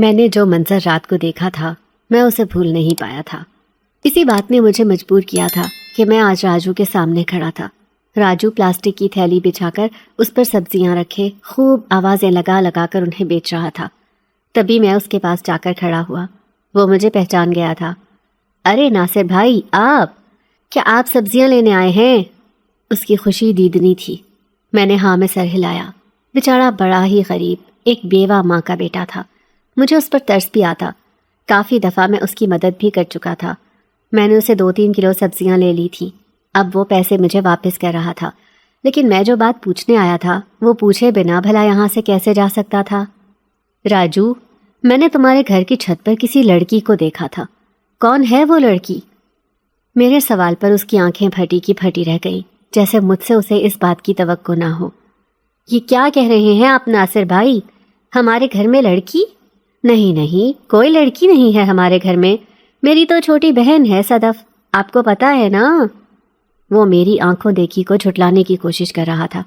میں نے جو منظر رات کو دیکھا تھا میں اسے بھول نہیں پایا تھا۔ اسی بات نے مجھے مجبور کیا تھا کہ میں آج راجو کے سامنے کھڑا تھا۔ راجو پلاسٹک کی تھیلی بچھا کر اس پر سبزیاں رکھے خوب آوازیں لگا لگا کر انہیں بیچ رہا تھا۔ تبھی میں اس کے پاس جا کر کھڑا ہوا۔ وہ مجھے پہچان گیا تھا۔ ارے ناصر بھائی، کیا آپ سبزیاں لینے آئے ہیں؟ اس کی خوشی دیدنی تھی۔ میں نے ہاں میں سر ہلایا۔ بیچارہ بڑا ہی غریب ایک بیوہ ماں کا بیٹا تھا۔ مجھے اس پر ترس بھی آتا۔ کافی دفعہ میں اس کی مدد بھی کر چکا تھا۔ میں نے اسے 2-3 کلو سبزیاں لے لی تھیں۔ اب وہ پیسے مجھے واپس کر رہا تھا، لیکن میں جو بات پوچھنے آیا تھا وہ پوچھے بنا بھلا یہاں سے کیسے جا سکتا تھا؟ راجو، میں نے تمہارے گھر کی چھت پر کسی لڑکی کو دیکھا تھا۔ کون ہے وہ لڑکی؟ میرے سوال پر اس کی آنکھیں پھٹی کی پھٹی رہ گئیں، جیسے مجھ سے اسے اس بات کی توقع نہ ہو۔ یہ کیا کہہ رہے ہیں آپ ناصر بھائی؟ ہمارے گھر میں لڑکی؟ نہیں، کوئی لڑکی نہیں ہے ہمارے گھر میں۔ میری تو چھوٹی بہن ہے صدف، آپ کو پتہ ہے نا؟ وہ میری آنکھوں دیکھی کو جھٹلانے کی کوشش کر رہا تھا،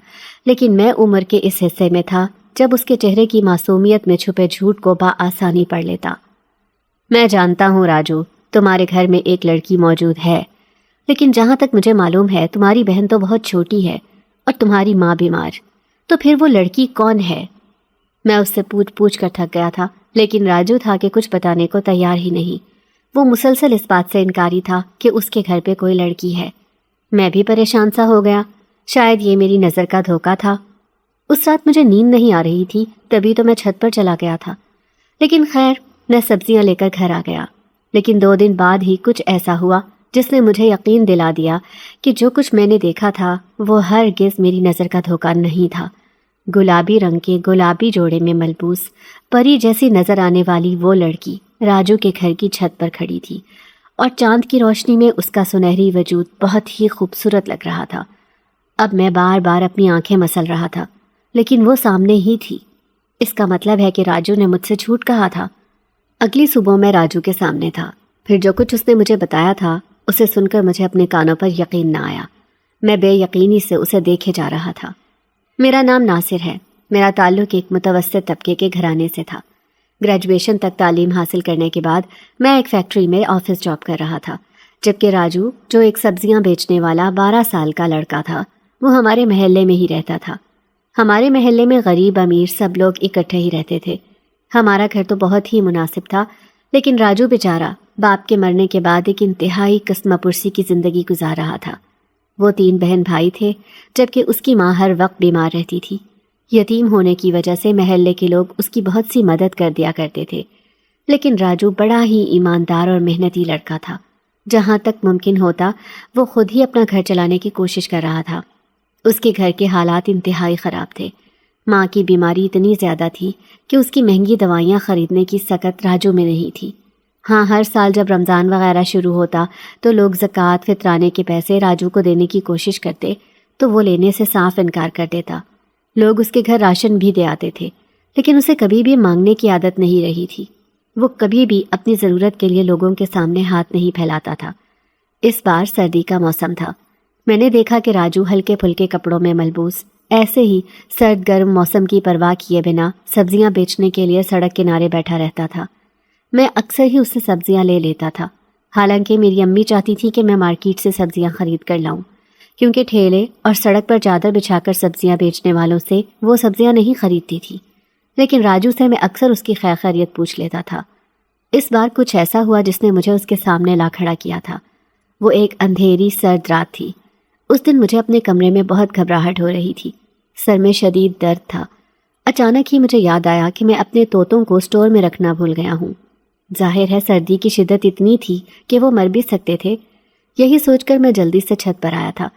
لیکن میں عمر کے اس حصے میں تھا جب اس کے چہرے کی معصومیت میں چھپے جھوٹ کو بآسانی پڑھ لیتا۔ میں جانتا ہوں راجو، تمہارے گھر میں ایک لڑکی موجود ہے، لیکن جہاں تک مجھے معلوم ہے تمہاری بہن تو بہت چھوٹی ہے اور تمہاری ماں بیمار۔ تو پھر وہ لڑکی کون ہے؟ میں اس سے پوچھ کر تھک گیا تھا، لیکن راجو تھا کہ کچھ بتانے کو تیار ہی نہیں۔ وہ مسلسل اس بات سے انکاری تھا کہ اس کے گھر پہ کوئی لڑکی ہے۔ میں بھی پریشان سا ہو گیا۔ شاید یہ میری نظر کا دھوکہ تھا۔ اس رات مجھے نیند نہیں آ رہی تھی، تبھی تو میں چھت پر چلا گیا تھا۔ لیکن خیر، میں سبزیاں لے کر گھر آ گیا۔ لیکن 2 دن بعد ہی کچھ ایسا ہوا جس نے مجھے یقین دلا دیا کہ جو کچھ میں نے دیکھا تھا وہ ہرگز میری نظر کا دھوکہ نہیں تھا۔ گلابی رنگ کے گلابی جوڑے میں ملبوس پری جیسی نظر آنے والی وہ لڑکی راجو کے گھر کی چھت پر کھڑی تھی، اور چاند کی روشنی میں اس کا سنہری وجود بہت ہی خوبصورت لگ رہا تھا۔ اب میں بار بار اپنی آنکھیں مسل رہا تھا، لیکن وہ سامنے ہی تھی۔ اس کا مطلب ہے کہ راجو نے مجھ سے جھوٹ کہا تھا۔ اگلی صبح میں راجو کے سامنے تھا۔ پھر جو کچھ اس نے مجھے بتایا تھا اسے سن کر مجھے اپنے کانوں پر یقین نہ آیا۔ میں بے یقینی سے اسے دیکھے جا رہا تھا۔ میرا نام ناصر ہے۔ میرا تعلق ایک متوسط طبقے کے گھرانے سے تھا۔ گریجویشن تک تعلیم حاصل کرنے کے بعد میں ایک فیکٹری میں آفس جاب کر رہا تھا، جبکہ راجو، جو ایک سبزیاں بیچنے والا 12 سال کا لڑکا تھا، وہ ہمارے محلے میں ہی رہتا تھا۔ ہمارے محلے میں غریب امیر سب لوگ اکٹھے ہی رہتے تھے۔ ہمارا گھر تو بہت ہی مناسب تھا، لیکن راجو بیچارہ باپ کے مرنے کے بعد ایک انتہائی قسمہ پرسی کی زندگی گزار رہا تھا۔ وہ 3 بہن بھائی تھے، جبکہ اس کی ماں ہر وقت بیمار رہتی تھی۔ یتیم ہونے کی وجہ سے محلے کے لوگ اس کی بہت سی مدد کر دیا کرتے تھے، لیکن راجو بڑا ہی ایماندار اور محنتی لڑکا تھا۔ جہاں تک ممکن ہوتا وہ خود ہی اپنا گھر چلانے کی کوشش کر رہا تھا۔ اس کے گھر کے حالات انتہائی خراب تھے۔ ماں کی بیماری اتنی زیادہ تھی کہ اس کی مہنگی دوائیاں خریدنے کی سکت راجو میں نہیں تھی۔ ہاں، ہر سال جب رمضان وغیرہ شروع ہوتا تو لوگ زکوٰۃ فطرانے کے پیسے راجو کو دینے کی کوشش کرتے تو وہ لینے سے صاف انکار کر دیتا۔ لوگ اس کے گھر راشن بھی دے آتے تھے، لیکن اسے کبھی بھی مانگنے کی عادت نہیں رہی تھی۔ وہ کبھی بھی اپنی ضرورت کے لیے لوگوں کے سامنے ہاتھ نہیں پھیلاتا تھا۔ اس بار سردی کا موسم تھا۔ میں نے دیکھا کہ راجو ہلکے پھلکے کپڑوں میں ملبوس ایسے ہی سرد گرم موسم کی پرواہ کیے بنا سبزیاں بیچنے کے لیے سڑک کنارے بیٹھا رہتا تھا۔ میں اکثر ہی اس سے سبزیاں لے لیتا تھا، حالانکہ میری امی چاہتی تھی کہ میں مارکیٹ سے سبزیاں خرید کر لاؤں، کیونکہ ٹھیلے اور سڑک پر چادر بچھا کر سبزیاں بیچنے والوں سے وہ سبزیاں نہیں خریدتی تھی۔ لیکن راجو سے میں اکثر اس کی خیر خیریت پوچھ لیتا تھا۔ اس بار کچھ ایسا ہوا جس نے مجھے اس کے سامنے لا کھڑا کیا تھا۔ وہ ایک اندھیری سرد رات تھی۔ اس دن مجھے اپنے کمرے میں بہت گھبراہٹ ہو رہی تھی، سر میں شدید درد تھا۔ اچانک ہی مجھے یاد آیا کہ میں اپنے طوطوں کو اسٹور میں رکھنا بھول گیا ہوں۔ ظاہر ہے سردی کی شدت اتنی تھی کہ وہ مر بھی سکتے تھے۔ یہی سوچ کر میں جلدی سے چھت پر آیا تھا۔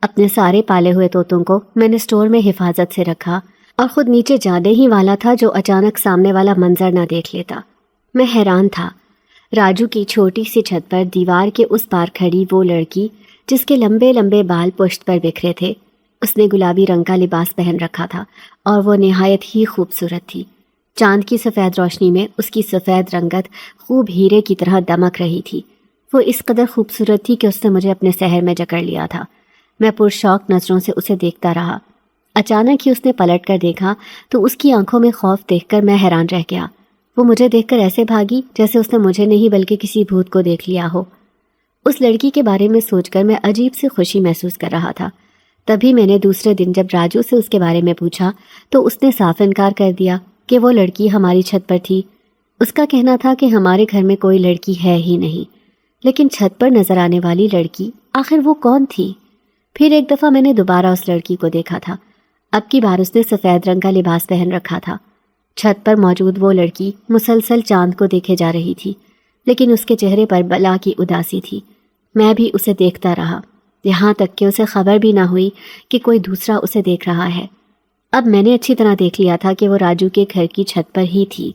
اپنے سارے پالے ہوئے طوطوں کو میں نے اسٹور میں حفاظت سے رکھا اور خود نیچے جانے ہی والا تھا جو اچانک سامنے والا منظر نہ دیکھ لیتا۔ میں حیران تھا۔ راجو کی چھوٹی سی چھت پر دیوار کے اس پار کھڑی وہ لڑکی جس کے لمبے لمبے بال پشت پر بکھرے تھے۔ اس نے گلابی رنگ کا لباس پہن رکھا تھا اور وہ نہایت ہی خوبصورت تھی۔ چاند کی سفید روشنی میں اس کی سفید رنگت خوب ہیرے کی طرح دمک رہی تھی۔ وہ اس قدر خوبصورت تھی کہ اس نے مجھے اپنے سحر میں جکڑ لیا تھا۔ میں پرشوق نظروں سے اسے دیکھتا رہا۔ اچانک ہی اس نے پلٹ کر دیکھا تو اس کی آنکھوں میں خوف دیکھ کر میں حیران رہ گیا۔ وہ مجھے دیکھ کر ایسے بھاگی جیسے اس نے مجھے نہیں بلکہ کسی بھوت کو دیکھ لیا ہو۔ اس لڑکی کے بارے میں سوچ کر میں عجیب سی خوشی محسوس کر رہا تھا۔ تبھی میں نے دوسرے دن جب راجو سے اس کے بارے میں پوچھا تو اس نے صاف انکار کر دیا کہ وہ لڑکی ہماری چھت پر تھی۔ اس کا کہنا تھا کہ ہمارے گھر میں کوئی لڑکی ہے ہی نہیں، لیکن چھت پر نظر آنے والی لڑکی آخر وہ کون تھی؟ پھر ایک دفعہ میں نے دوبارہ اس لڑکی کو دیکھا تھا۔ اب کی بار اس نے سفید رنگ کا لباس پہن رکھا تھا۔ چھت پر موجود وہ لڑکی مسلسل چاند کو دیکھے جا رہی تھی، لیکن اس کے چہرے پر بلا کی اداسی تھی۔ میں بھی اسے دیکھتا رہا، یہاں تک کہ اسے خبر بھی نہ ہوئی کہ کوئی دوسرا اسے دیکھ رہا ہے۔ اب میں نے اچھی طرح دیکھ لیا تھا کہ وہ راجو کے گھر کی چھت پر ہی تھی۔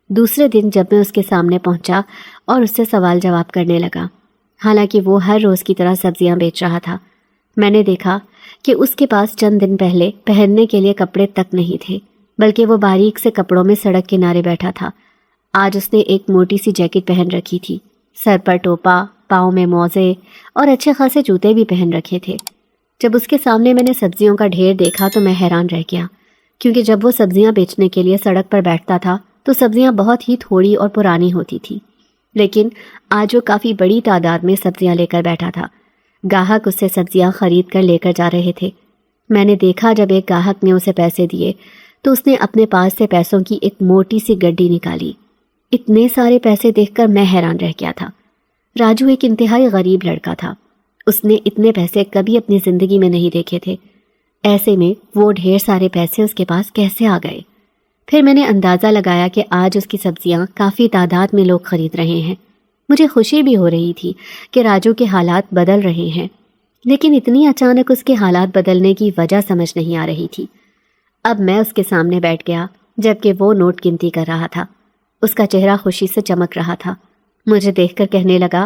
دوسرے دن جب میں اس کے سامنے پہنچا اور اس سے سوال جواب کرنے لگا، حالانکہ وہ ہر روز کی طرح سبزیاں بیچ رہا تھا، میں نے دیکھا کہ اس کے پاس چند دن پہلے پہننے کے لیے کپڑے تک نہیں تھے، بلکہ وہ باریک سے کپڑوں میں سڑک کنارے بیٹھا تھا۔ آج اس نے ایک موٹی سی جیکٹ پہن رکھی تھی، سر پر ٹوپا، پاؤں میں موزے اور اچھے خاصے جوتے بھی پہن رکھے تھے۔ جب اس کے سامنے میں نے سبزیوں کا ڈھیر دیکھا تو میں حیران رہ گیا، کیونکہ جب وہ سبزیاں بیچنے کے لیے سڑک پر بیٹھتا تھا تو سبزیاں بہت ہی تھوڑی اور پرانی ہوتی تھی، لیکن آج وہ کافی بڑی تعداد میں سبزیاں لے کر بیٹھا تھا۔ گاہک اس سے سبزیاں خرید کر لے کر جا رہے تھے۔ میں نے دیکھا جب ایک گاہک نے اسے پیسے دیے تو اس نے اپنے پاس سے پیسوں کی ایک موٹی سی گڈی نکالی۔ اتنے سارے پیسے دیکھ کر میں حیران رہ گیا تھا۔ راجو ایک انتہائی غریب لڑکا تھا، اس نے اتنے پیسے کبھی اپنی زندگی میں نہیں دیکھے تھے، ایسے میں وہ ڈھیر سارے پیسے اس کے پاس کیسے آ گئے؟ پھر میں نے اندازہ لگایا کہ آج اس کی سبزیاں کافی تعداد میں لوگ خرید رہے ہیں۔ مجھے خوشی بھی ہو رہی تھی کہ راجو کے حالات بدل رہے ہیں، لیکن اتنی اچانک اس کے حالات بدلنے کی وجہ سمجھ نہیں آ رہی تھی۔ اب میں اس کے سامنے بیٹھ گیا جبکہ وہ نوٹ گنتی کر رہا تھا۔ اس کا چہرہ خوشی سے چمک رہا تھا۔ مجھے دیکھ کر کہنے لگا،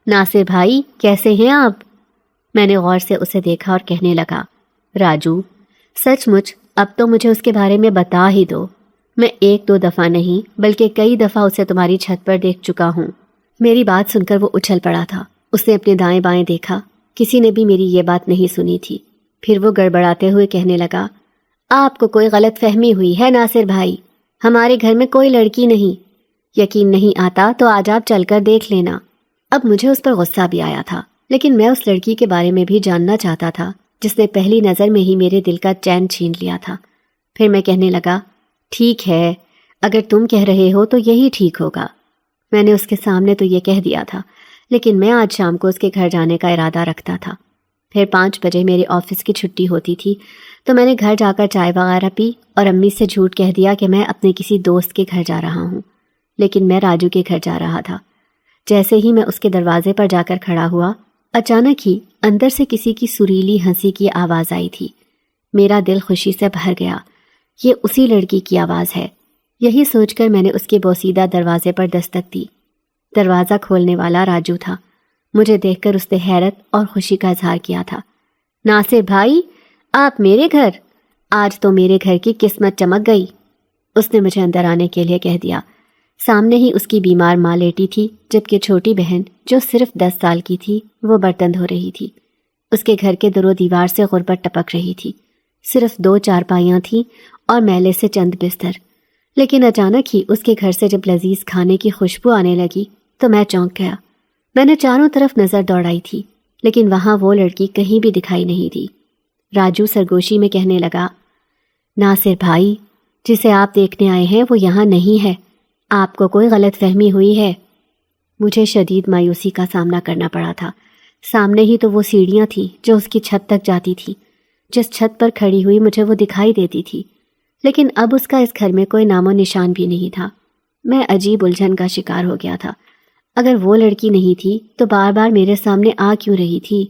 ناصر بھائی کیسے ہیں آپ؟ میں نے غور سے اسے دیکھا اور کہنے لگا، راجو سچ مچ اب تو مجھے اس کے بارے میں بتا ہی دو۔ میں ایک دو دفعہ نہیں بلکہ کئی دفعہ اسے تمہاری چھت پر دیکھ چکا ہوں۔ میری بات سن کر وہ اچھل پڑا تھا۔ اس نے اپنے دائیں بائیں دیکھا، کسی نے بھی میری یہ بات نہیں سنی تھی۔ پھر وہ گڑبڑاتے ہوئے کہنے لگا، آپ کو کوئی غلط فہمی ہوئی ہے ناصر بھائی، ہمارے گھر میں کوئی لڑکی نہیں۔ یقین نہیں آتا تو آج آپ چل کر دیکھ لینا۔ اب مجھے اس پر غصہ بھی آیا تھا، لیکن میں اس لڑکی کے بارے میں بھی جاننا چاہتا تھا جس نے پہلی نظر میں ہی میرے دل کا چین چھین لیا تھا۔ پھر میں کہنے لگا، ٹھیک ہے، اگر تم کہہ رہے ہو تو یہی ٹھیک ہوگا۔ میں نے اس کے سامنے تو یہ کہہ دیا تھا، لیکن میں آج شام کو اس کے گھر جانے کا ارادہ رکھتا تھا۔ پھر 5 بجے میرے آفس کی چھٹی ہوتی تھی تو میں نے گھر جا کر چائے وغیرہ پی اور امی سے جھوٹ کہہ دیا کہ میں اپنے کسی دوست کے گھر جا رہا ہوں، لیکن میں راجو کے گھر جا رہا تھا۔ جیسے ہی میں اس کے دروازے پر جا کر کھڑا ہوا، اچانک ہی اندر سے کسی کی سریلی ہنسی کی آواز آئی تھی۔ میرا دل خوشی سے بھر گیا، یہ اسی لڑکی کی آواز ہے۔ یہی سوچ کر میں نے اس کے بوسیدہ دروازے پر دستک دی۔ دروازہ کھولنے والا راجو تھا۔ مجھے دیکھ کر اس نے حیرت اور خوشی کا اظہار کیا تھا۔ ناصر بھائی، آپ میرے گھر؟ آج تو میرے گھر کی قسمت چمک گئی۔ اس نے مجھے اندر آنے کے لیے کہہ دیا۔ سامنے ہی اس کی بیمار ماں لیٹی تھی، جبکہ چھوٹی بہن جو صرف 10 سال کی تھی وہ برتن دھو رہی تھی۔ اس کے گھر کے درو دیوار سے غربت ٹپک رہی تھی۔ صرف 2 چارپائیاں تھیں اور میلے سے چند بستر۔ لیکن اچانک ہی اس کے گھر سے جب لذیذ کھانے کی خوشبو آنے لگی تو میں چونک گیا۔ میں نے چاروں طرف نظر دوڑائی تھی، لیکن وہاں وہ لڑکی کہیں بھی دکھائی نہیں دی۔ راجو سرگوشی میں کہنے لگا، ناصر بھائی، جسے آپ دیکھنے آئے ہیں وہ یہاں نہیں ہے، آپ کو کوئی غلط فہمی ہوئی ہے۔ مجھے شدید مایوسی کا سامنا کرنا پڑا تھا۔ سامنے ہی تو وہ سیڑھیاں تھیں جو اس کی چھت تک جاتی تھی۔ جس چھت پر کھڑی ہوئی مجھے وہ دکھائی دیتی تھی، لیکن اب اس کا اس گھر میں کوئی نام و نشان بھی نہیں تھا۔ میں عجیب الجھن کا شکار ہو گیا تھا۔ اگر وہ لڑکی نہیں تھی تو بار بار میرے سامنے آ کیوں رہی تھی؟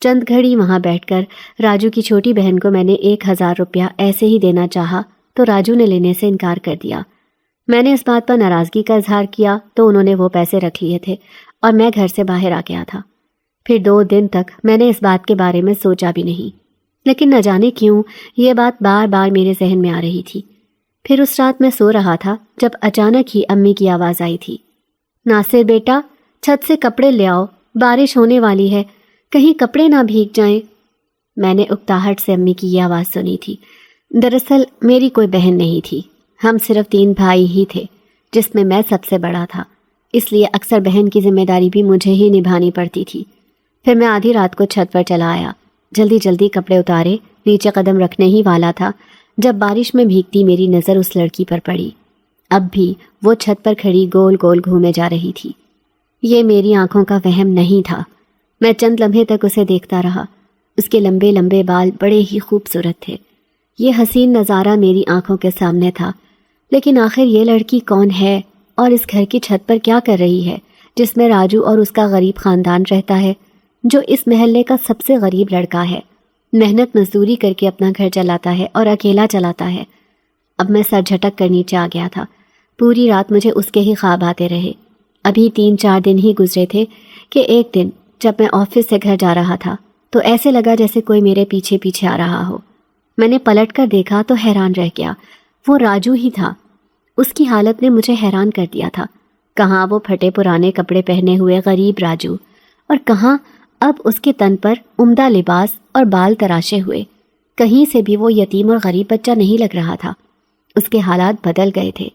چند گھڑی وہاں بیٹھ کر راجو کی چھوٹی بہن کو میں نے 1000 روپیہ ایسے ہی دینا چاہا تو راجو نے لینے سے انکار کر دیا۔ میں نے اس بات پر ناراضگی کا اظہار کیا تو انہوں نے وہ پیسے رکھ لیے تھے اور میں گھر سے باہر آ گیا تھا۔ پھر 2 دن تک میں نے اس بات کے بارے میں سوچا بھی نہیں، لیکن نہ جانے کیوں یہ بات بار بار میرے ذہن میں آ رہی تھی۔ پھر اس رات میں سو رہا تھا جب اچانک ہی امی کی آواز آئی تھی، ناصر بیٹا، چھت سے کپڑے لے آؤ، بارش ہونے والی ہے، کہیں کپڑے نہ بھیگ جائیں۔ میں نے اکتاہٹ سے امی کی یہ آواز سنی تھی۔ دراصل میری کوئی بہن نہیں تھی، ہم صرف 3 بھائی ہی تھے، جس میں میں سب سے بڑا تھا، اس لیے اکثر بہن کی ذمہ داری بھی مجھے ہی نبھانی پڑتی تھی۔ پھر میں آدھی رات کو چھت پر چلا آیا، جلدی جلدی کپڑے اتارے، نیچے قدم رکھنے ہی والا تھا جب بارش میں بھیگتی میری نظر اس لڑکی پر پڑی۔ اب بھی وہ چھت پر کھڑی گول گول گھومے جا رہی تھی۔ یہ میری آنکھوں کا وہم نہیں تھا۔ میں چند لمحے تک اسے دیکھتا رہا۔ اس کے لمبے لمبے بال بڑے ہی خوبصورت تھے۔ یہ حسین نظارہ میری آنکھوں کے سامنے تھا، لیکن آخر یہ لڑکی کون ہے اور اس گھر کی چھت پر کیا کر رہی ہے جس میں راجو اور اس کا غریب خاندان رہتا ہے، جو اس محلے کا سب سے غریب لڑکا ہے، محنت مزدوری کر کے اپنا گھر چلاتا ہے اور اکیلا چلاتا ہے۔ اب میں سر جھٹک کر نیچے آ گیا تھا۔ پوری رات مجھے اس کے ہی خواب آتے رہے۔ ابھی 3-4 دن ہی گزرے تھے کہ ایک دن جب میں آفس سے گھر جا رہا تھا تو ایسے لگا جیسے کوئی میرے پیچھے پیچھے آ رہا ہو۔ میں نے پلٹ کر دیکھا تو حیران رہ گیا۔ وہ راجو ہی تھا۔ اس کی حالت نے مجھے حیران کر دیا تھا۔ کہاں وہ پھٹے پرانے کپڑے پہنے ہوئے غریب راجو، اور کہاں اب اس کے تن پر عمدہ لباس اور بال تراشے ہوئے۔ کہیں سے بھی وہ یتیم اور غریب بچہ نہیں لگ رہا تھا۔ اس کے حالات بدل گئے تھے۔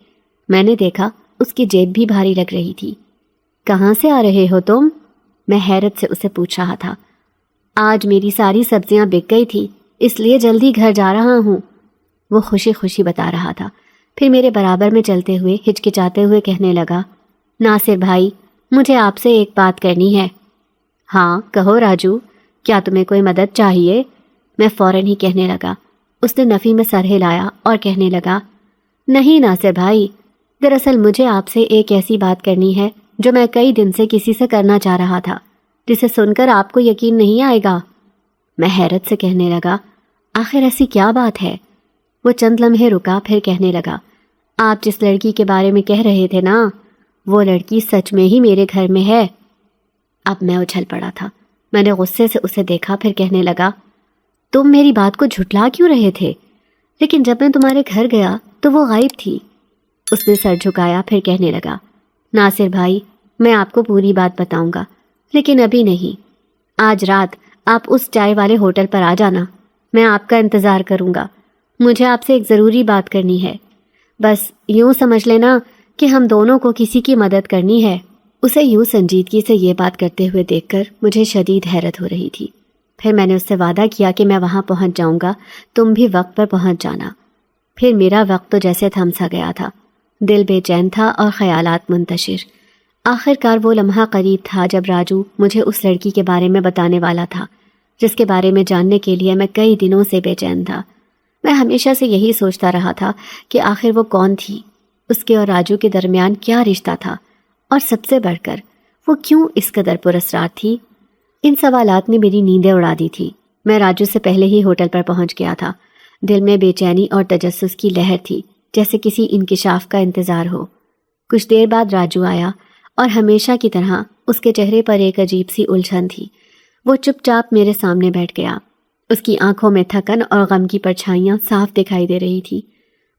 میں نے دیکھا اس کی جیب بھی بھاری لگ رہی تھی۔ کہاں سے آ رہے ہو تم؟ میں حیرت سے اسے پوچھ رہا تھا۔ آج میری ساری سبزیاں بک گئی تھی، اس لیے جلدی گھر جا رہا ہوں، وہ خوشی خوشی بتا رہا تھا۔ پھر میرے برابر میں چلتے ہوئے ہچکچاتے ہوئے کہنے لگا، ناصر بھائی، مجھے آپ سے ایک بات کرنی ہے۔ ہاں کہو راجو، کیا تمہیں کوئی مدد چاہیے؟ میں فوراً ہی کہنے لگا۔ اس نے نفی میں سر ہلایا اور کہنے لگا، نہیں ناصر بھائی، دراصل مجھے آپ سے ایک ایسی بات کرنی ہے جو میں کئی دن سے کسی سے کرنا چاہ رہا تھا، جسے سن کر آپ کو یقین نہیں آئے گا۔ میں حیرت سے کہنے لگا، آخر ایسی کیا بات ہے؟ وہ چند لمحے رکا، پھر کہنے لگا، آپ جس لڑکی کے بارے میں کہہ رہے تھے نا، وہ لڑکی سچ میں ہی میرے گھر میں ہے۔ اب میں اچھل پڑا تھا۔ میں نے غصے سے اسے دیکھا، پھر کہنے لگا، تم میری بات کو جھٹلا کیوں رہے تھے؟ لیکن جب میں تمہارے گھر گیا تو وہ غائب تھی۔ اس نے سر جھکایا، پھر کہنے لگا، ناصر بھائی، میں آپ کو پوری بات بتاؤں گا، لیکن ابھی نہیں۔ آج رات آپ اس چائے والے ہوٹل پر آ جانا، میں آپ کا انتظار کروں گا۔ مجھے آپ سے ایک ضروری بات کرنی ہے۔ بس یوں سمجھ لینا کہ ہم دونوں کو کسی کی مدد کرنی ہے۔ اسے یوں سنجیدگی سے یہ بات کرتے ہوئے دیکھ کر مجھے شدید حیرت ہو رہی تھی۔ پھر میں نے اس سے وعدہ کیا کہ میں وہاں پہنچ جاؤں گا، تم بھی وقت پر پہنچ جانا۔ پھر میرا وقت تو جیسے تھم سا گیا تھا، دل بے چین تھا اور خیالات منتشر۔ آخر کار وہ لمحہ قریب تھا جب راجو مجھے اس لڑکی کے بارے میں بتانے والا تھا، جس کے بارے میں جاننے کے لیے میں کئی دنوں سے بے چین تھا۔ میں ہمیشہ سے یہی سوچتا رہا تھا کہ آخر وہ کون تھی، اس کے اور راجو کے درمیان کیا رشتہ تھا، اور سب سے بڑھ کر وہ کیوں اس قدر پراسرار تھی۔ ان سوالات نے میری نیندیں اڑا دی تھی۔ میں راجو سے پہلے ہی ہوٹل پر پہنچ گیا تھا۔ دل میں بے چینی اور تجسس کی لہر تھی، جیسے کسی انکشاف کا انتظار ہو۔ کچھ دیر بعد راجو آیا، اور ہمیشہ کی طرح اس کے چہرے پر ایک عجیب سی الجھن تھی۔ وہ چپ چاپ میرے سامنے بیٹھ گیا۔ اس کی آنکھوں میں تھکن اور غم کی پرچھائیاں صاف دکھائی دے رہی تھی۔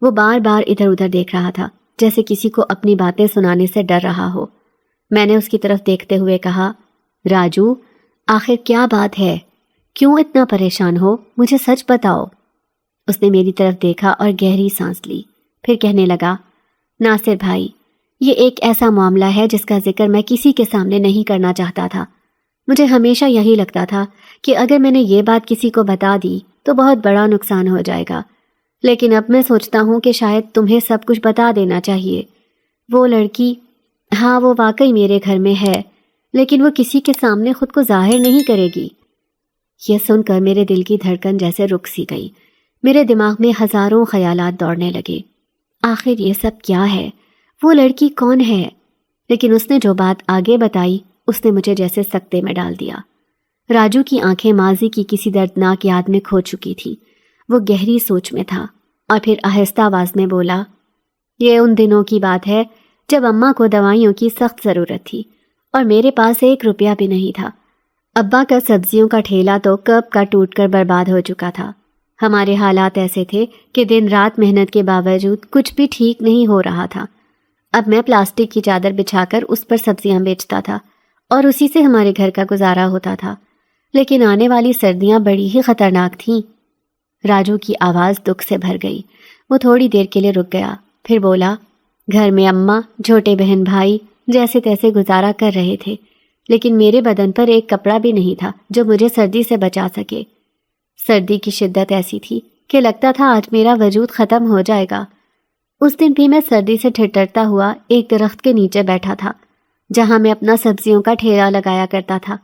وہ بار بار ادھر ادھر دیکھ رہا تھا، جیسے کسی کو اپنی باتیں سنانے سے ڈر رہا ہو۔ میں نے اس کی طرف دیکھتے ہوئے کہا، راجو، آخر کیا بات ہے؟ کیوں اتنا پریشان ہو؟ مجھے سچ بتاؤ۔ اس نے میری طرف دیکھا اور گہری سانس لی، پھر کہنے لگا، ناصر بھائی، یہ ایک ایسا معاملہ ہے جس کا ذکر میں کسی کے سامنے نہیں کرنا چاہتا تھا۔ مجھے ہمیشہ یہی لگتا تھا کہ اگر میں نے یہ بات کسی کو بتا دی تو بہت بڑا نقصان ہو جائے گا، لیکن اب میں سوچتا ہوں کہ شاید تمہیں سب کچھ بتا دینا چاہیے۔ وہ لڑکی، ہاں وہ واقعی میرے گھر میں ہے، لیکن وہ کسی کے سامنے خود کو ظاہر نہیں کرے گی۔ یہ سن کر میرے دل کی دھڑکن جیسے رک سی گئی۔ میرے دماغ میں ہزاروں خیالات دوڑنے لگے۔ آخر یہ سب کیا ہے؟ وہ لڑکی کون ہے؟ لیکن اس نے جو بات آگے بتائی، اس نے مجھے جیسے سکتے میں ڈال دیا۔ راجو کی آنکھیں ماضی کی کسی دردناک یاد میں کھو چکی تھی۔ وہ گہری سوچ میں تھا، اور پھر آہستہ آواز میں بولا، یہ ان دنوں کی بات ہے جب اماں کو دوائیوں کی سخت ضرورت تھی اور میرے پاس 1 روپیہ بھی نہیں تھا۔ ابا کا سبزیوں کا ٹھیلا تو کب کا ٹوٹ کر برباد ہو چکا تھا۔ ہمارے حالات ایسے تھے کہ دن رات محنت کے باوجود کچھ بھی ٹھیک نہیں ہو رہا تھا۔ اب میں پلاسٹک کی چادر بچھا کر اس پر سبزیاں بیچتا تھا اور اسی سے ہمارے گھر کا گزارا ہوتا تھا، لیکن آنے والی سردیاں بڑی ہی خطرناک تھیں۔ راجو کی آواز دکھ سے بھر گئی۔ وہ تھوڑی دیر کے لیے رک گیا، پھر بولا، گھر میں اماں، چھوٹے بہن بھائی جیسے تیسے گزارا کر رہے تھے، لیکن میرے بدن پر ایک کپڑا بھی نہیں تھا جو مجھے سردی سے بچا سکے۔ سردی کی شدت ایسی تھی کہ لگتا تھا آج میرا وجود ختم ہو جائے گا۔ اس دن بھی میں سردی سے ٹھٹرتا ہوا ایک درخت کے نیچے بیٹھا تھا جہاں میں اپنا سبزیوں کا ٹھیلا لگایا کرتا تھا۔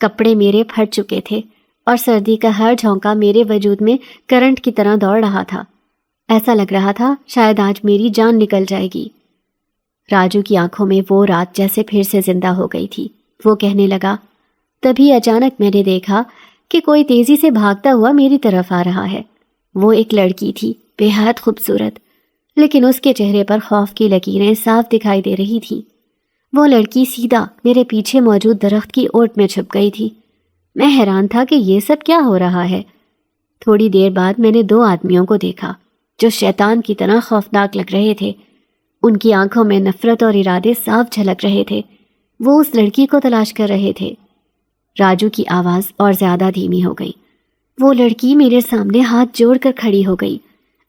کپڑے میرے پھٹ چکے تھے اور سردی کا ہر جھونکا میرے وجود میں کرنٹ کی طرح دوڑ رہا تھا۔ ایسا لگ رہا تھا شاید آج میری جان نکل جائے گی۔ راجو کی آنکھوں میں وہ رات جیسے پھر سے زندہ ہو گئی تھی۔ وہ کہنے لگا، تبھی اچانک میں نے دیکھا کہ کوئی تیزی سے بھاگتا ہوا میری طرف آ رہا ہے۔ وہ ایک لڑکی تھی، بے حد خوبصورت، لیکن اس کے چہرے پر خوف کی لکیریں صاف دکھائی دے رہی تھیں۔ وہ لڑکی سیدھا میرے پیچھے موجود درخت کی اوٹ میں چھپ گئی تھی۔ میں حیران تھا کہ یہ سب کیا ہو رہا ہے۔ تھوڑی دیر بعد میں نے 2 آدمیوں کو دیکھا جو شیطان کی طرح خوفناک لگ رہے تھے۔ ان کی آنکھوں میں نفرت اور ارادے صاف جھلک رہے تھے۔ وہ اس لڑکی کو تلاش کر رہے تھے۔ راجو کی آواز اور زیادہ دھیمی ہو گئی۔ وہ لڑکی میرے سامنے ہاتھ جوڑ کر کھڑی ہو گئی۔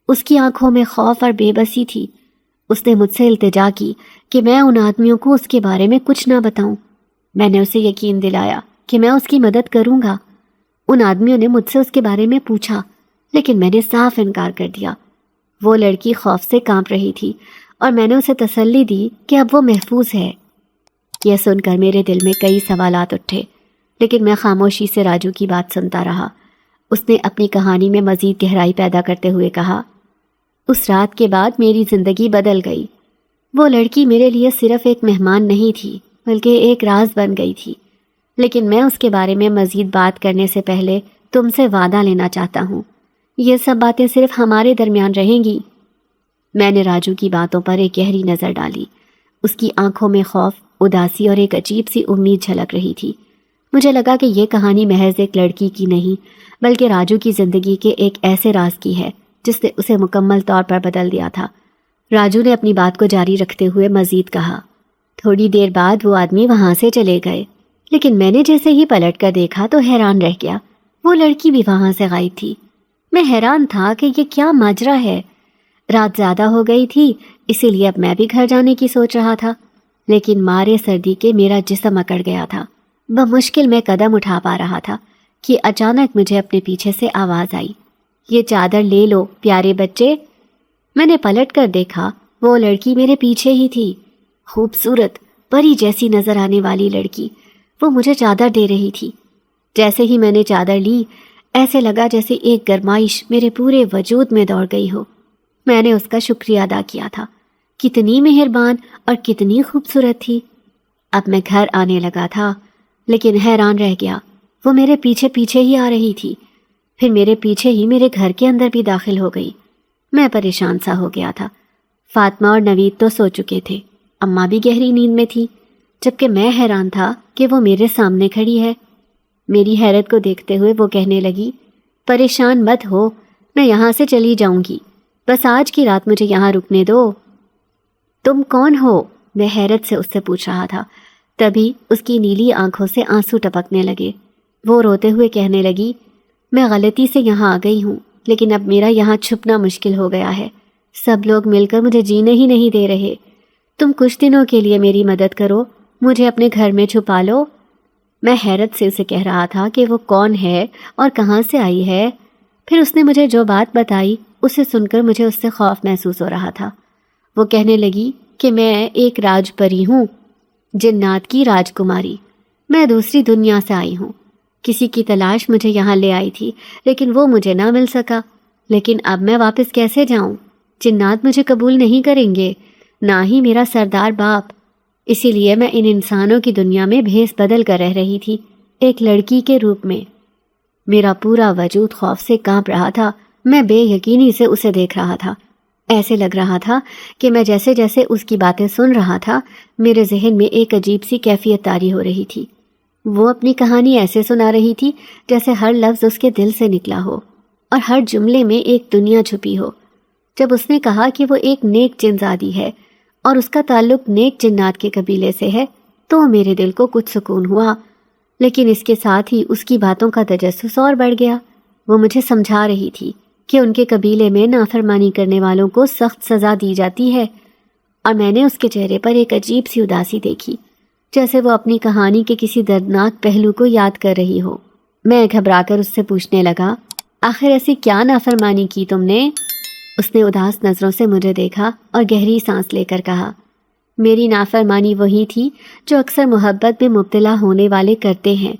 اس کی آنکھوں میں خوف اور بے بسی تھی۔ اس نے مجھ سے التجا کی کہ میں ان آدمیوں کو اس کے بارے میں کچھ نہ بتاؤں۔ میں نے اسے یقین دلایا کہ میں اس کی مدد کروں گا۔ ان آدمیوں نے مجھ سے اس کے بارے میں پوچھا، لیکن میں نے صاف انکار کر دیا۔ وہ لڑکی خوف سے کانپ رہی تھی اور میں نے اسے تسلی دی کہ اب وہ محفوظ ہے۔ یہ سن کر میرے دل میں کئی سوالات اٹھے، لیکن میں خاموشی سے راجو کی بات سنتا رہا۔ اس نے اپنی کہانی میں مزید گہرائی پیدا کرتے ہوئے کہا، اس رات کے بعد میری زندگی بدل گئی۔ وہ لڑکی میرے لیے صرف ایک مہمان نہیں تھی، بلکہ ایک راز بن گئی تھی۔ لیکن میں اس کے بارے میں مزید بات کرنے سے پہلے تم سے وعدہ لینا چاہتا ہوں۔ یہ سب باتیں صرف ہمارے درمیان رہیں گی۔ میں نے راجو کی باتوں پر ایک گہری نظر ڈالی۔ اس کی آنکھوں میں خوف، اداسی اور ایک عجیب سی امید جھلک رہی تھی۔ مجھے لگا کہ یہ کہانی محض ایک لڑکی کی نہیں، بلکہ راجو کی زندگی کے ایک ایسے راز کی ہے جس نے اسے مکمل طور پر بدل دیا تھا۔ راجو نے اپنی بات کو جاری رکھتے ہوئے مزید کہا، تھوڑی دیر بعد وہ آدمی وہاں سے چلے گئے، لیکن میں نے جیسے ہی پلٹ کر دیکھا تو حیران رہ گیا۔ وہ لڑکی بھی وہاں سے غائب تھی۔ میں حیران تھا کہ یہ کیا ماجرا ہے۔ رات زیادہ ہو گئی تھی، اسی لیے اب میں بھی گھر جانے کی سوچ رہا تھا، لیکن مارے سردی کے میرا جسم اکڑ گیا تھا۔ بمشکل میں قدم اٹھا پا رہا تھا کہ اچانک مجھے اپنے پیچھے سے آواز آئی، یہ چادر لے لو پیارے بچے۔ میں نے پلٹ کر دیکھا، وہ لڑکی میرے پیچھے ہی تھی، خوبصورت پری جیسی نظر آنے والی لڑکی۔ وہ مجھے چادر دے رہی تھی۔ جیسے ہی میں نے چادر لی، ایسے لگا جیسے ایک گرمائش میرے پورے وجود میں دوڑ گئی ہو۔ میں نے اس کا شکریہ ادا کیا تھا۔ کتنی مہربان اور کتنی خوبصورت تھی۔ اب میں گھر آنے لگا تھا، لیکن حیران رہ گیا، وہ میرے پیچھے پیچھے ہی آ رہی تھی، پھر میرے پیچھے ہی میرے گھر کے اندر بھی داخل ہو گئی۔ میں پریشان سا ہو گیا تھا۔ فاطمہ اور نوید تو سو چکے تھے، اماں بھی گہری نیند میں تھی، جبکہ میں حیران تھا کہ وہ میرے سامنے کھڑی ہے۔ میری حیرت کو دیکھتے ہوئے وہ کہنے لگی، پریشان مت ہو، میں یہاں سے چلی جاؤں گی، بس آج کی رات مجھے یہاں رکنے دو۔ تم کون ہو؟ میں حیرت سے اس سے پوچھ رہا تھا۔ تبھی اس کی نیلی آنکھوں سے آنسو ٹپکنے لگے۔ وہ روتے ہوئے کہنے لگی، میں غلطی سے یہاں آ گئی ہوں، لیکن اب میرا یہاں چھپنا مشکل ہو گیا ہے۔ سب لوگ مل کر مجھے جینے ہی نہیں دے رہے۔ تم کچھ دنوں کے لیے میری مدد کرو، مجھے اپنے گھر میں چھپا لو۔ میں حیرت سے اسے کہہ رہا تھا کہ وہ کون ہے اور کہاں سے آئی ہے۔ پھر اس نے مجھے جو بات بتائی اسے سن کر مجھے اس سے خوف محسوس ہو رہا تھا۔ وہ کہنے لگی کہ میں ایک راج پری ہوں، جنات کی راجکماری۔ میں دوسری دنیا سے آئی ہوں۔ کسی کی تلاش مجھے یہاں لے آئی تھی، لیکن وہ مجھے نہ مل سکا۔ لیکن اب میں واپس کیسے جاؤں؟ جنات مجھے قبول نہیں کریں گے، نہ ہی میرا سردار باپ۔ اسی لیے میں ان انسانوں کی دنیا میں بھیس بدل کر رہ رہی تھی، ایک لڑکی کے روپ میں۔ میرا پورا وجود خوف سے کانپ رہا تھا۔ میں بے یقینی سے اسے دیکھ رہا تھا۔ ایسے لگ رہا تھا کہ میں جیسے جیسے اس کی باتیں سن رہا تھا، میرے ذہن میں ایک عجیب سی کیفیت طاری ہو رہی تھی۔ وہ اپنی کہانی ایسے سنا رہی تھی جیسے ہر لفظ اس کے دل سے نکلا ہو اور ہر جملے میں ایک دنیا چھپی ہو۔ جب اس نے کہا کہ وہ ایک نیک جنزادی ہے اور اس کا تعلق نیک جنات کے قبیلے سے ہے، تو میرے دل کو کچھ سکون ہوا، لیکن اس کے ساتھ ہی اس کی باتوں کا تجسس اور بڑھ گیا۔ وہ مجھے سمجھا رہی تھی کہ ان کے قبیلے میں نافرمانی کرنے والوں کو سخت سزا دی جاتی ہے۔ اور میں نے اس کے چہرے پر ایک عجیب سی اداسی دیکھی، جیسے وہ اپنی کہانی کے کسی دردناک پہلو کو یاد کر رہی ہو۔ میں گھبرا کر اس سے پوچھنے لگا، آخر ایسی کیا نافرمانی کی تم نے؟ اس نے اداس نظروں سے مجھے دیکھا اور گہری سانس لے کر کہا، میری نافرمانی وہی تھی جو اکثر محبت میں مبتلا ہونے والے کرتے ہیں۔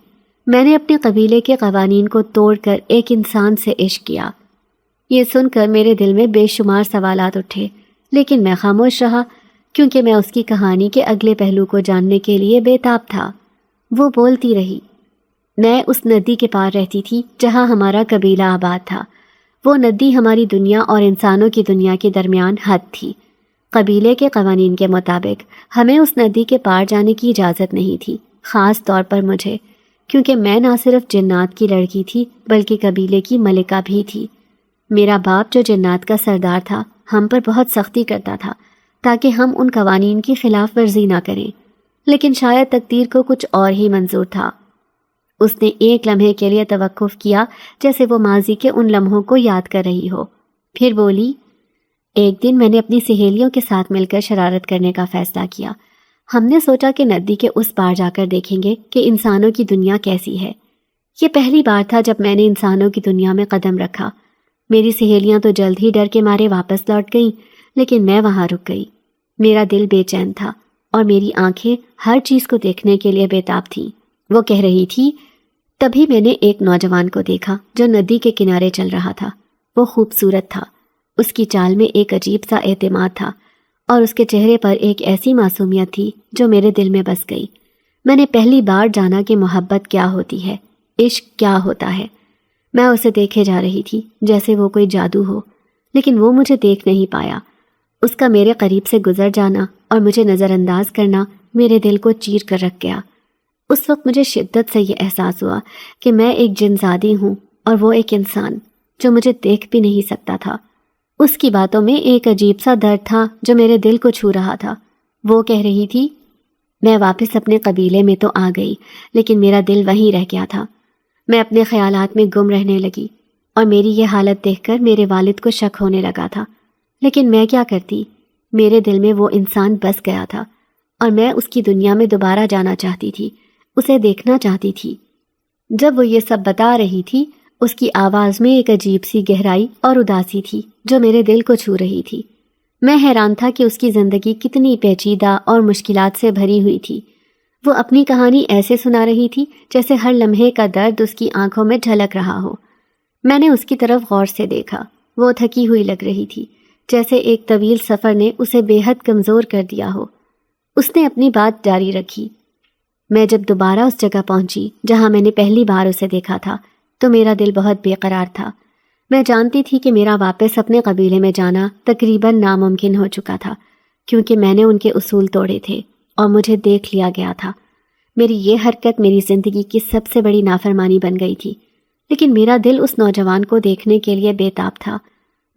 میں نے اپنے قبیلے کے قوانین کو توڑ کر ایک انسان سے عشق کیا۔ یہ سن کر میرے دل میں بے شمار سوالات اٹھے، لیکن میں خاموش رہا کیونکہ میں اس کی کہانی کے اگلے پہلو کو جاننے کے لیے بے تاب تھا۔ وہ بولتی رہی، میں اس ندی کے پار رہتی تھی جہاں ہمارا قبیلہ آباد تھا۔ وہ ندی ہماری دنیا اور انسانوں کی دنیا کے درمیان حد تھی۔ قبیلے کے قوانین کے مطابق ہمیں اس ندی کے پار جانے کی اجازت نہیں تھی، خاص طور پر مجھے، کیونکہ میں نہ صرف جنات کی لڑکی تھی بلکہ قبیلے کی ملکہ بھی تھی۔ میرا باپ جو جنات کا سردار تھا ہم پر بہت سختی کرتا تھا تاکہ ہم ان قوانین کی خلاف ورزی نہ کریں، لیکن شاید تقدیر کو کچھ اور ہی منظور تھا۔ اس نے ایک لمحے کے لیے توقف کیا، جیسے وہ ماضی کے ان لمحوں کو یاد کر رہی ہو، پھر بولی، ایک دن میں نے اپنی سہیلیوں کے ساتھ مل کر شرارت کرنے کا فیصلہ کیا۔ ہم نے سوچا کہ ندی کے اس پار جا کر دیکھیں گے کہ انسانوں کی دنیا کیسی ہے۔ یہ پہلی بار تھا جب میں نے انسانوں کی دنیا میں قدم رکھا۔ میری سہیلیاں تو جلد ہی ڈر کے مارے واپس لوٹ گئیں، لیکن میں وہاں رک گئی۔ میرا دل بے چین تھا اور میری آنکھیں ہر چیز کو دیکھنے کے لیے بےتاب تھیں۔ وہ کہہ رہی تھی، تبھی میں نے ایک نوجوان کو دیکھا جو ندی کے کنارے چل رہا تھا۔ وہ خوبصورت تھا، اس کی چال میں ایک عجیب سا اعتماد تھا اور اس کے چہرے پر ایک ایسی معصومیت تھی جو میرے دل میں بس گئی۔ میں نے پہلی بار جانا کہ محبت کیا ہوتی ہے، عشق کیا ہوتا ہے۔ میں اسے دیکھے جا رہی تھی جیسے وہ کوئی جادو ہو، لیکن وہ مجھے دیکھ نہیں پایا۔ اس کا میرے قریب سے گزر جانا اور مجھے نظر انداز کرنا میرے دل کو چیر کر رکھ گیا۔ اس وقت مجھے شدت سے یہ احساس ہوا کہ میں ایک جن زادی ہوں اور وہ ایک انسان جو مجھے دیکھ بھی نہیں سکتا تھا۔ اس کی باتوں میں ایک عجیب سا درد تھا جو میرے دل کو چھو رہا تھا۔ وہ کہہ رہی تھی، میں واپس اپنے قبیلے میں تو آ گئی، لیکن میرا دل وہیں رہ گیا تھا۔ میں اپنے خیالات میں گم رہنے لگی اور میری یہ حالت دیکھ کر میرے والد کو شک ہونے لگا تھا، لیکن میں کیا کرتی؟ میرے دل میں وہ انسان بس گیا تھا اور میں اس کی دنیا میں دوبارہ جانا چاہتی تھی، اسے دیکھنا چاہتی تھی۔ جب وہ یہ سب بتا رہی تھی، اس کی آواز میں ایک عجیب سی گہرائی اور اداسی تھی جو میرے دل کو چھو رہی تھی۔ میں حیران تھا کہ اس کی زندگی کتنی پیچیدہ اور مشکلات سے بھری ہوئی تھی۔ وہ اپنی کہانی ایسے سنا رہی تھی جیسے ہر لمحے کا درد اس کی آنکھوں میں جھلک رہا ہو۔ میں نے اس کی طرف غور سے دیکھا۔ وہ تھکی ہوئی لگ رہی تھی، جیسے ایک طویل سفر نے اسے بے حد کمزور کر دیا ہو۔ اس نے اپنی بات جاری رکھی، میں جب دوبارہ اس جگہ پہنچی جہاں میں نے پہلی بار اسے دیکھا تھا تو میرا دل بہت بے قرار تھا۔ میں جانتی تھی کہ میرا واپس اپنے قبیلے میں جانا تقریباً ناممکن ہو چکا تھا، کیونکہ میں نے ان کے اصول توڑے تھے اور مجھے دیکھ لیا گیا تھا۔ میری یہ حرکت میری زندگی کی سب سے بڑی نافرمانی بن گئی تھی، لیکن میرا دل اس نوجوان کو دیکھنے کے لیے بے تاب تھا۔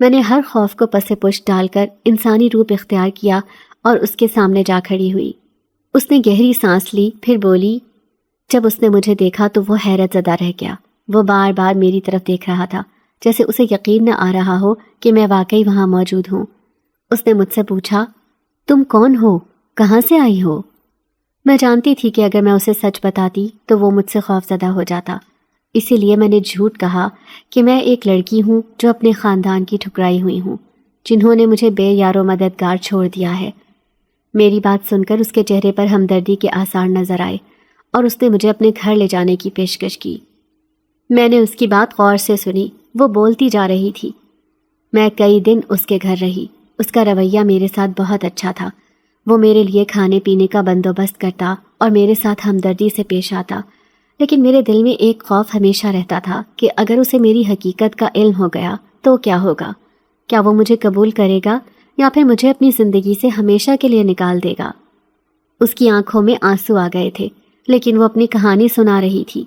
میں نے ہر خوف کو پس پشت ڈال کر انسانی روپ اختیار کیا اور اس کے سامنے جا کھڑی ہوئی۔ اس نے گہری سانس لی، پھر بولی۔ جب اس نے مجھے دیکھا تو وہ حیرت زدہ رہ گیا۔ وہ بار بار میری طرف دیکھ رہا تھا، جیسے اسے یقین نہ آ رہا ہو کہ میں واقعی وہاں موجود ہوں۔ اس نے مجھ سے پوچھا، تم کون ہو؟ کہاں سے آئی ہو؟ میں جانتی تھی کہ اگر میں اسے سچ بتاتی تو وہ مجھ سے خوف زدہ ہو جاتا، اسی لیے میں نے جھوٹ کہا کہ میں ایک لڑکی ہوں جو اپنے خاندان کی ٹھکرائی ہوئی ہوں، جنہوں نے مجھے بے یار و مددگار چھوڑ دیا ہے۔ میری بات سن کر اس کے چہرے پر ہمدردی کے آثار نظر آئے اور اس نے مجھے اپنے گھر لے جانے کی پیشکش کی۔ میں نے اس کی بات غور سے سنی۔ وہ بولتی جا رہی تھی۔ میں کئی دن اس کے گھر رہی۔ اس کا رویہ میرے ساتھ بہت اچھا تھا۔ وہ میرے لیے کھانے پینے کا بندوبست کرتا اور میرے ساتھ ہمدردی سے پیش آتا، لیکن میرے دل میں ایک خوف ہمیشہ رہتا تھا کہ اگر اسے میری حقیقت کا علم ہو گیا تو کیا ہوگا؟ کیا وہ مجھے قبول کرے گا یا پھر مجھے اپنی زندگی سے ہمیشہ کے لیے نکال دے گا؟ اس کی آنکھوں میں آنسو آ گئے تھے، لیکن وہ اپنی کہانی سنا رہی تھی۔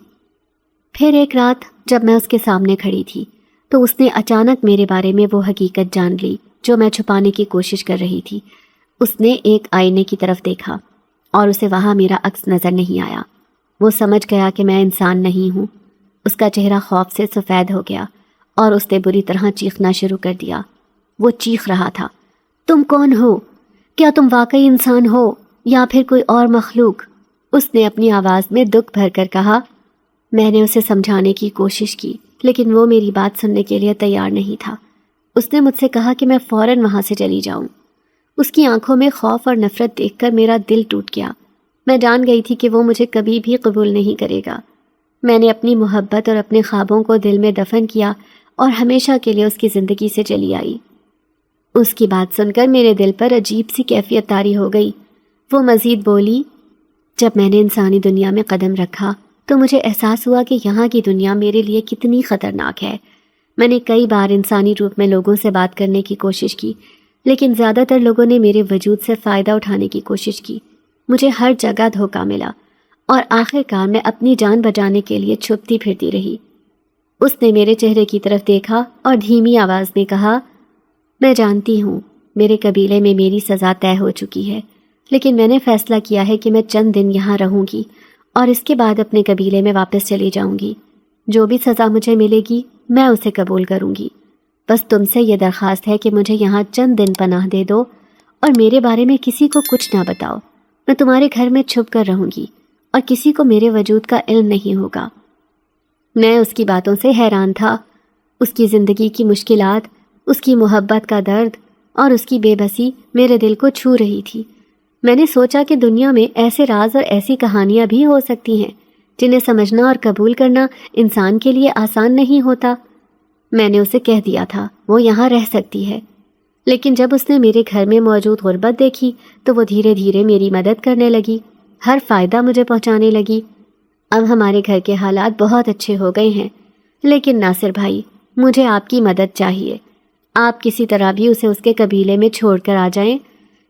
پھر ایک رات جب میں اس کے سامنے کھڑی تھی تو اس نے اچانک میرے بارے میں وہ حقیقت جان لی جو میں چھپانے کی کوشش کر رہی تھی۔ اس نے ایک آئینے کی طرف دیکھا اور اسے وہاں میرا عکس نظر نہیں آیا۔ وہ سمجھ گیا کہ میں انسان نہیں ہوں۔ اس کا چہرہ خوف سے سفید ہو گیا اور اس نے بری طرح چیخنا شروع کر دیا۔ وہ چیخ رہا تھا، تم کون ہو؟ کیا تم واقعی انسان ہو یا پھر کوئی اور مخلوق؟ اس نے اپنی آواز میں دکھ بھر کر کہا۔ میں نے اسے سمجھانے کی کوشش کی لیکن وہ میری بات سننے کے لیے تیار نہیں تھا۔ اس نے مجھ سے کہا کہ میں فوراً وہاں سے چلی جاؤں۔ اس کی آنکھوں میں خوف اور نفرت دیکھ کر میرا دل ٹوٹ گیا۔ میں جان گئی تھی کہ وہ مجھے کبھی بھی قبول نہیں کرے گا۔ میں نے اپنی محبت اور اپنے خوابوں کو دل میں دفن کیا اور ہمیشہ کے لیے اس کی زندگی سے چلی آئی۔ اس کی بات سن کر میرے دل پر عجیب سی کیفیت طاری ہو گئی۔ وہ مزید بولی، جب میں نے انسانی دنیا میں قدم رکھا تو مجھے احساس ہوا کہ یہاں کی دنیا میرے لیے کتنی خطرناک ہے۔ میں نے کئی بار انسانی روپ میں لوگوں سے بات کرنے کی کوشش کی لیکن زیادہ تر لوگوں نے میرے وجود سے فائدہ اٹھانے کی کوشش کی۔ مجھے ہر جگہ دھوکہ ملا اور آخر کار میں اپنی جان بچانے کے لیے چھپتی پھرتی رہی۔ اس نے میرے چہرے کی طرف دیکھا اور دھیمی آواز میں کہا، میں جانتی ہوں میرے قبیلے میں میری سزا طے ہو چکی ہے، لیکن میں نے فیصلہ کیا ہے کہ میں چند دن یہاں رہوں گی اور اس کے بعد اپنے قبیلے میں واپس چلی جاؤں گی۔ جو بھی سزا مجھے ملے گی میں اسے قبول کروں گی۔ بس تم سے یہ درخواست ہے کہ مجھے یہاں چند دن پناہ دے دو اور میرے بارے میں کسی کو کچھ نہ بتاؤ۔ میں تمہارے گھر میں چھپ کر رہوں گی اور کسی کو میرے وجود کا علم نہیں ہوگا۔ میں اس کی باتوں سے حیران تھا۔ اس کی زندگی کی مشکلات، اس کی محبت کا درد اور اس کی بے بسی میرے دل کو چھو رہی تھی۔ میں نے سوچا کہ دنیا میں ایسے راز اور ایسی کہانیاں بھی ہو سکتی ہیں جنہیں سمجھنا اور قبول کرنا انسان کے لیے آسان نہیں ہوتا۔ میں نے اسے کہہ دیا تھا وہ یہاں رہ سکتی ہے، لیکن جب اس نے میرے گھر میں موجود غربت دیکھی تو وہ دھیرے دھیرے میری مدد کرنے لگی، ہر فائدہ مجھے پہنچانے لگی۔ اب ہمارے گھر کے حالات بہت اچھے ہو گئے ہیں، لیکن ناصر بھائی مجھے آپ کی مدد چاہیے۔ آپ کسی طرح بھی اسے اس کے قبیلے میں چھوڑ کر آ جائیں،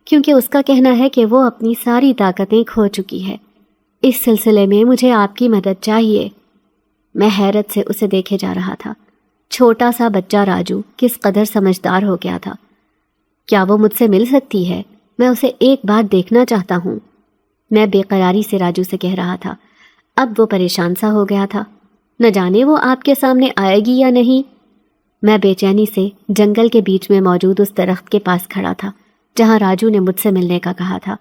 کیونکہ اس کا کہنا ہے کہ وہ اپنی ساری طاقتیں کھو چکی ہے۔ اس سلسلے میں مجھے آپ کی مدد چاہیے۔ میں حیرت سے اسے دیکھے جا رہا تھا۔ چھوٹا سا بچہ راجو کس قدر سمجھدار ہو گیا تھا۔ کیا وہ مجھ سے مل سکتی ہے؟ میں اسے ایک بار دیکھنا چاہتا ہوں، میں بے قراری سے راجو سے کہہ رہا تھا۔ اب وہ پریشان سا ہو گیا تھا، نہ جانے وہ آپ کے سامنے آئے گی یا نہیں۔ میں بے چینی سے جنگل کے بیچ میں موجود اس درخت کے پاس کھڑا تھا جہاں راجو نے مجھ سے ملنے کا کہا تھا۔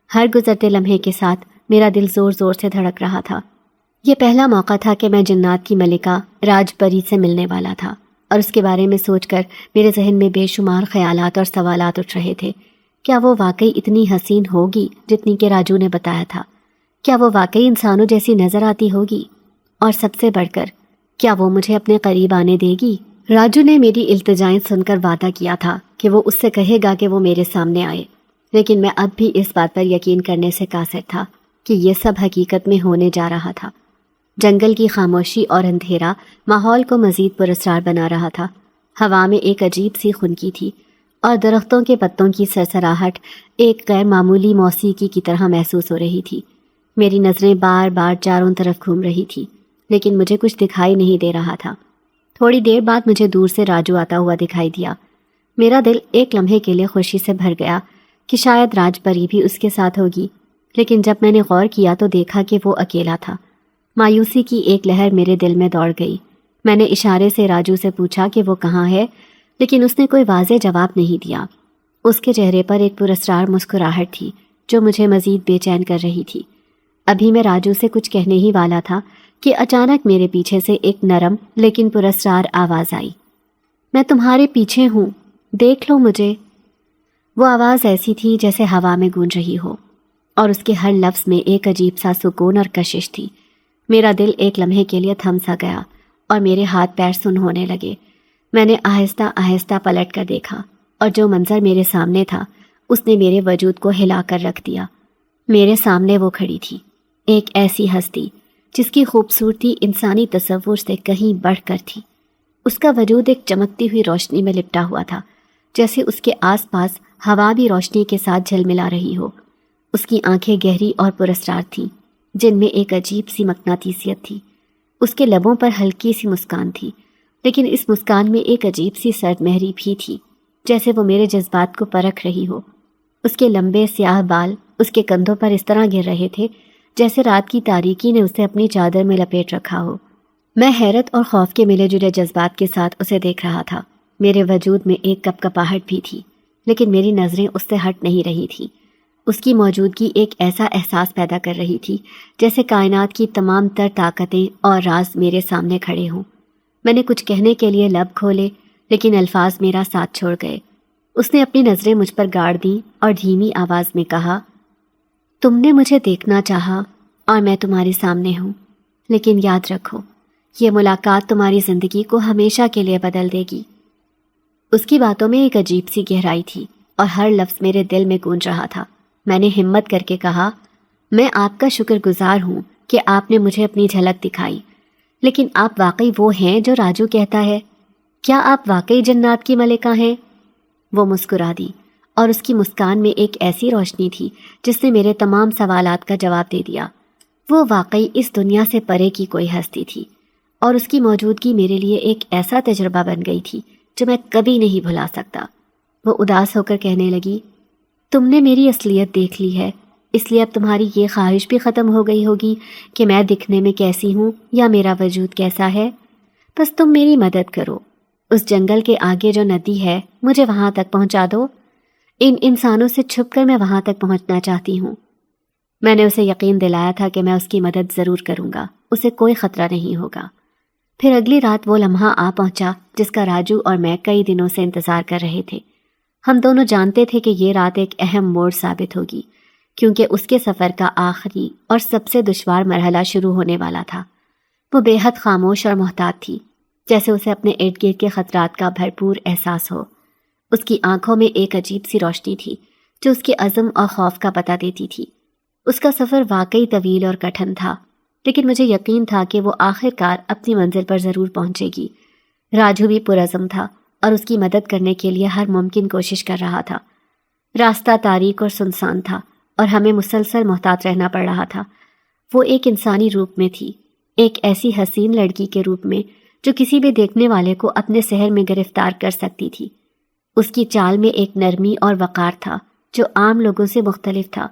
ہر گزرتے لمحے کے ساتھ میرا دل زور زور سے دھڑک رہا تھا۔ یہ پہلا موقع تھا کہ میں جنات کی ملکہ راج پری سے ملنے والا تھا، اور اس کے بارے میں سوچ کر میرے ذہن میں بے شمار خیالات اور سوالات اٹھ رہے تھے۔ کیا وہ واقعی اتنی حسین ہوگی جتنی کہ راجو نے بتایا تھا؟ کیا وہ واقعی انسانوں جیسی نظر آتی ہوگی؟ اور سب سے بڑھ کر کیا وہ مجھے اپنے قریب آنے دے گی؟ راجو نے میری التجائیں سن کر وعدہ کیا تھا کہ وہ اس سے کہے گا کہ وہ میرے سامنے آئے، لیکن میں اب بھی اس بات پر یقین کرنے سے قاصر تھا کہ یہ سب حقیقت میں ہونے جا رہا تھا۔ جنگل کی خاموشی اور اندھیرا ماحول کو مزید پراسرار بنا رہا تھا۔ ہوا میں ایک عجیب سی خنکی تھی اور درختوں کے پتوں کی سرسراہٹ ایک غیر معمولی موسیقی کی طرح محسوس ہو رہی تھی۔ میری نظریں بار بار چاروں طرف گھوم رہی تھی، لیکن مجھے کچھ دکھائی نہیں دے رہا تھا۔ تھوڑی دیر بعد مجھے دور سے راجو آتا ہوا دکھائی دیا۔ میرا دل ایک لمحے کے لیے خوشی سے بھر گیا کہ شاید راج پری بھی اس کے ساتھ ہوگی، لیکن جب میں نے غور کیا تو دیکھا کہ وہ اکیلا تھا۔ مایوسی کی ایک لہر میرے دل میں دوڑ گئی۔ میں نے اشارے سے راجو سے پوچھا کہ وہ کہاں ہے، لیکن اس نے کوئی واضح جواب نہیں دیا۔ اس کے چہرے پر ایک پراسرار مسکراہٹ تھی جو مجھے مزید بے چین کر رہی تھی۔ ابھی میں راجو سے کچھ کہنے ہی والا تھا کہ اچانک میرے پیچھے سے ایک نرم لیکن پراسرار آواز آئی، میں تمہارے پیچھے ہوں، دیکھ لو مجھے۔ وہ آواز ایسی تھی جیسے ہوا میں گونج رہی ہو، اور اس کے ہر لفظ میں ایک عجیب سا سکون اور کشش تھی۔ میرا دل ایک لمحے کے لیے تھم سا گیا اور میرے ہاتھ پیر سن ہونے لگے۔ میں نے آہستہ آہستہ پلٹ کر دیکھا، اور جو منظر میرے سامنے تھا اس نے میرے وجود کو ہلا کر رکھ دیا۔ میرے سامنے وہ کھڑی تھی، ایک ایسی ہستی جس کی خوبصورتی انسانی تصور سے کہیں بڑھ کر تھی۔ اس کا وجود ایک چمکتی ہوئی روشنی میں لپٹا ہوا تھا، جیسے اس کے آس پاس ہوا بھی روشنی کے ساتھ جھلملا رہی ہو۔ اس کی آنکھیں گہری اور پراسرار تھیں، جن میں ایک عجیب سی مقناطیسیت تھی۔ اس کے لبوں پر ہلکی سی مسکان تھی، لیکن اس مسکان میں ایک عجیب سی سرد مہری بھی تھی، جیسے وہ میرے جذبات کو پرکھ رہی ہو۔ اس کے لمبے سیاہ بال اس کے کندھوں پر اس طرح گر رہے تھے جیسے رات کی تاریکی نے اسے اپنی چادر میں لپیٹ رکھا ہو۔ میں حیرت اور خوف کے ملے جلے جذبات کے ساتھ اسے دیکھ رہا تھا۔ میرے وجود میں ایک کپکپاہٹ بھی تھی، لیکن میری نظریں اس سے ہٹ نہیں رہی تھیں۔ اس کی موجودگی ایک ایسا احساس پیدا کر رہی تھی جیسے کائنات کی تمام تر طاقتیں اور راز میرے سامنے کھڑے ہوں۔ میں نے کچھ کہنے کے لیے لب کھولے، لیکن الفاظ میرا ساتھ چھوڑ گئے۔ اس نے اپنی نظریں مجھ پر گاڑ دیں اور دھیمی آواز میں کہا، تم نے مجھے دیکھنا چاہا اور میں تمہارے سامنے ہوں، لیکن یاد رکھو یہ ملاقات تمہاری زندگی کو ہمیشہ کے لیے بدل دے گی۔ اس کی باتوں میں ایک عجیب سی گہرائی تھی اور ہر لفظ میرے دل میں گونج رہا تھا۔ میں نے ہمت کر کے کہا، میں آپ کا شکر گزار ہوں کہ آپ نے مجھے اپنی جھلک دکھائی، لیکن آپ واقعی وہ ہیں جو راجو کہتا ہے؟ کیا آپ واقعی جنات کی ملکہ ہیں؟ وہ مسکرا دی اور اس کی مسکان میں ایک ایسی روشنی تھی جس نے میرے تمام سوالات کا جواب دے دیا۔ وہ واقعی اس دنیا سے پرے کی کوئی ہستی تھی، اور اس کی موجودگی میرے لیے ایک ایسا تجربہ بن گئی تھی جو میں کبھی نہیں بھلا سکتا۔ وہ اداس ہو کر کہنے لگی، تم نے میری اصلیت دیکھ لی ہے، اس لیے اب تمہاری یہ خواہش بھی ختم ہو گئی ہوگی کہ میں دکھنے میں کیسی ہوں یا میرا وجود کیسا ہے۔ بس تم میری مدد کرو، اس جنگل کے آگے جو ندی ہے مجھے وہاں تک پہنچا دو۔ ان انسانوں سے چھپ کر میں وہاں تک پہنچنا چاہتی ہوں۔ میں نے اسے یقین دلایا تھا کہ میں اس کی مدد ضرور کروں گا، اسے کوئی خطرہ نہیں ہوگا۔ پھر اگلی رات وہ لمحہ آ پہنچا جس کا راجو اور میں کئی دنوں سے انتظار کر رہے تھے۔ ہم دونوں جانتے تھے کہ یہ رات ایک اہم موڑ ثابت ہوگی، کیونکہ اس کے سفر کا آخری اور سب سے دشوار مرحلہ شروع ہونے والا تھا۔ وہ بے حد خاموش اور محتاط تھی، جیسے اسے اپنے ارد گرد کے خطرات کا بھرپور احساس ہو۔ اس کی آنکھوں میں ایک عجیب سی روشنی تھی جو اس کے عزم اور خوف کا پتہ دیتی تھی۔ اس کا سفر واقعی طویل اور کٹھن تھا، لیکن مجھے یقین تھا کہ وہ آخر کار اپنی منزل پر ضرور پہنچے گی۔ راجو بھی پرعزم تھا اور اس کی مدد کرنے کے لیے ہر ممکن کوشش کر رہا تھا۔ راستہ تاریک اور سنسان تھا اور ہمیں مسلسل محتاط رہنا پڑ رہا تھا۔ وہ ایک انسانی روپ میں تھی، ایک ایسی حسین لڑکی کے روپ میں جو کسی بھی دیکھنے والے کو اپنے سحر میں گرفتار کر سکتی تھی۔ اس کی چال میں ایک نرمی اور وقار تھا جو عام لوگوں سے مختلف تھا۔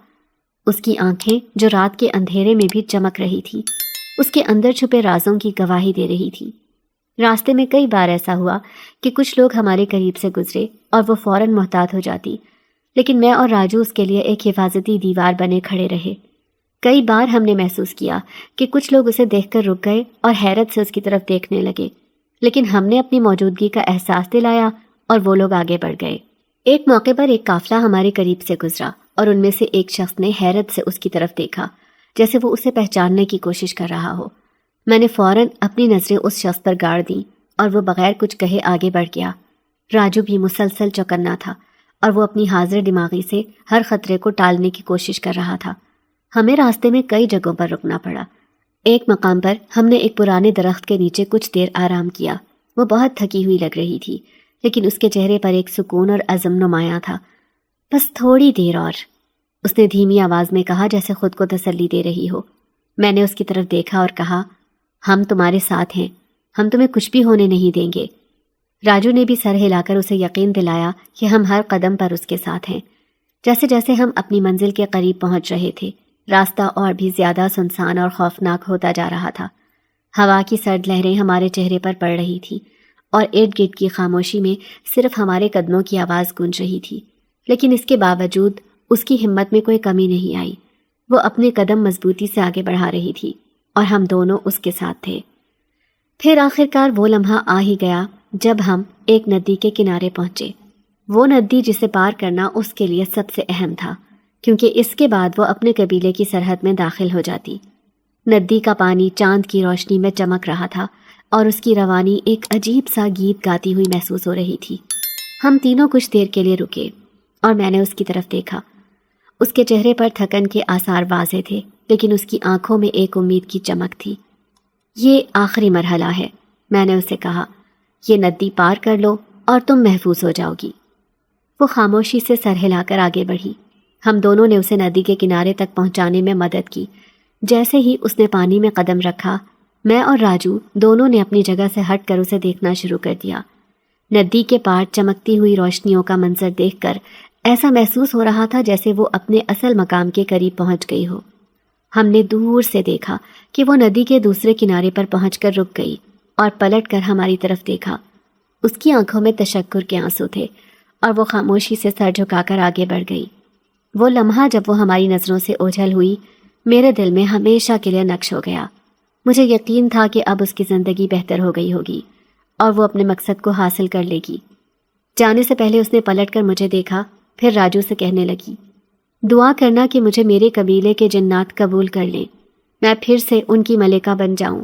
اس کی آنکھیں جو رات کے اندھیرے میں بھی چمک رہی تھی، اس کے اندر چھپے رازوں کی گواہی دے رہی تھی۔ راستے میں کئی بار ایسا ہوا کہ کچھ لوگ ہمارے قریب سے گزرے اور وہ فوراً محتاط ہو جاتی، لیکن میں اور راجو اس کے لیے ایک حفاظتی دیوار بنے کھڑے رہے۔ کئی بار ہم نے محسوس کیا کہ کچھ لوگ اسے دیکھ کر رک گئے اور حیرت سے اس کی طرف دیکھنے لگے، لیکن ہم نے اپنی موجودگی کا احساس دلایا اور وہ لوگ آگے بڑھ گئے۔ ایک موقع پر ایک قافلہ ہمارے قریب سے گزرا اور ان میں سے ایک شخص نے حیرت سے اس کی طرف دیکھا، جیسے وہ اسے پہچاننے کی کوشش کر رہا ہو۔ میں نے فوراً اپنی نظریں اس شخص پر گاڑ دیں اور وہ بغیر کچھ کہے آگے بڑھ گیا۔ راجو بھی مسلسل چوکنا تھا اور وہ اپنی حاضر دماغی سے ہر خطرے کو ٹالنے کی کوشش کر رہا تھا۔ ہمیں راستے میں کئی جگہوں پر رکنا پڑا۔ ایک مقام پر ہم نے ایک پرانے درخت کے نیچے کچھ دیر آرام کیا۔ وہ بہت تھکی ہوئی لگ رہی تھی، لیکن اس کے چہرے پر ایک سکون اور عزم نمایاں تھا۔ بس تھوڑی دیر اور، اس نے دھیمی آواز میں کہا جیسے خود کو تسلی دے رہی ہو۔ میں نے اس کی طرف دیکھا اور کہا، ہم تمہارے ساتھ ہیں، ہم تمہیں کچھ بھی ہونے نہیں دیں گے۔ راجو نے بھی سر ہلا کر اسے یقین دلایا کہ ہم ہر قدم پر اس کے ساتھ ہیں۔ جیسے جیسے ہم اپنی منزل کے قریب پہنچ رہے تھے، راستہ اور بھی زیادہ سنسان اور خوفناک ہوتا جا رہا تھا۔ ہوا کی سرد لہریں ہمارے چہرے پر پڑ رہی تھی اور ارد گرد کی خاموشی میں صرف ہمارے قدموں کی آواز گونج رہی تھی، لیکن اس کے باوجود اس کی ہمت میں کوئی کمی نہیں آئی۔ وہ اپنے قدم مضبوطی سے آگے بڑھا رہی تھی اور ہم دونوں اس کے ساتھ تھے۔ پھر آخرکار وہ لمحہ آ ہی گیا جب ہم ایک ندی کے کنارے پہنچے۔ وہ ندی جسے پار کرنا اس کے لیے سب سے اہم تھا، کیونکہ اس کے بعد وہ اپنے قبیلے کی سرحد میں داخل ہو جاتی۔ ندی کا پانی چاند کی روشنی میں چمک رہا تھا اور اس کی روانی ایک عجیب سا گیت گاتی ہوئی محسوس ہو رہی تھی۔ ہم تینوں کچھ دیر کے لیے رکے اور میں نے اس کی طرف دیکھا۔ اس کے چہرے پر تھکن کے آثار واضح تھے، لیکن اس کی آنکھوں میں ایک امید کی چمک تھی۔ یہ آخری مرحلہ ہے، میں نے اسے کہا، یہ ندی پار کر لو اور تم محفوظ ہو جاؤ گی۔ وہ خاموشی سے سر ہلا کر آگے بڑھی۔ ہم دونوں نے اسے ندی کے کنارے تک پہنچانے میں مدد کی۔ جیسے ہی اس نے پانی میں قدم رکھا، میں اور راجو دونوں نے اپنی جگہ سے ہٹ کر اسے دیکھنا شروع کر دیا۔ ندی کے پار چمکتی ہوئی روشنیوں کا منظر دیکھ کر ایسا محسوس ہو رہا تھا جیسے وہ اپنے اصل مقام کے قریب پہنچ گئی ہو۔ ہم نے دور سے دیکھا کہ وہ ندی کے دوسرے کنارے پر پہنچ کر رک گئی اور پلٹ کر ہماری طرف دیکھا۔ اس کی آنکھوں میں تشکر کے آنسو تھے اور وہ خاموشی سے سر جھکا کر آگے بڑھ گئی۔ وہ لمحہ جب وہ ہماری نظروں سے اوجھل ہوئی، میرے دل میں ہمیشہ کے لیے نقش ہو گیا۔ مجھے یقین تھا کہ اب اس کی زندگی بہتر ہو گئی ہوگی اور وہ اپنے مقصد کو حاصل کر لے گی۔ جانے سے پہلے اس نے پلٹ کر مجھے دیکھا، پھر راجو سے کہنے لگی، دعا کرنا کہ مجھے میرے قبیلے کے جنات قبول کر لیں، میں پھر سے ان کی ملکہ بن جاؤں۔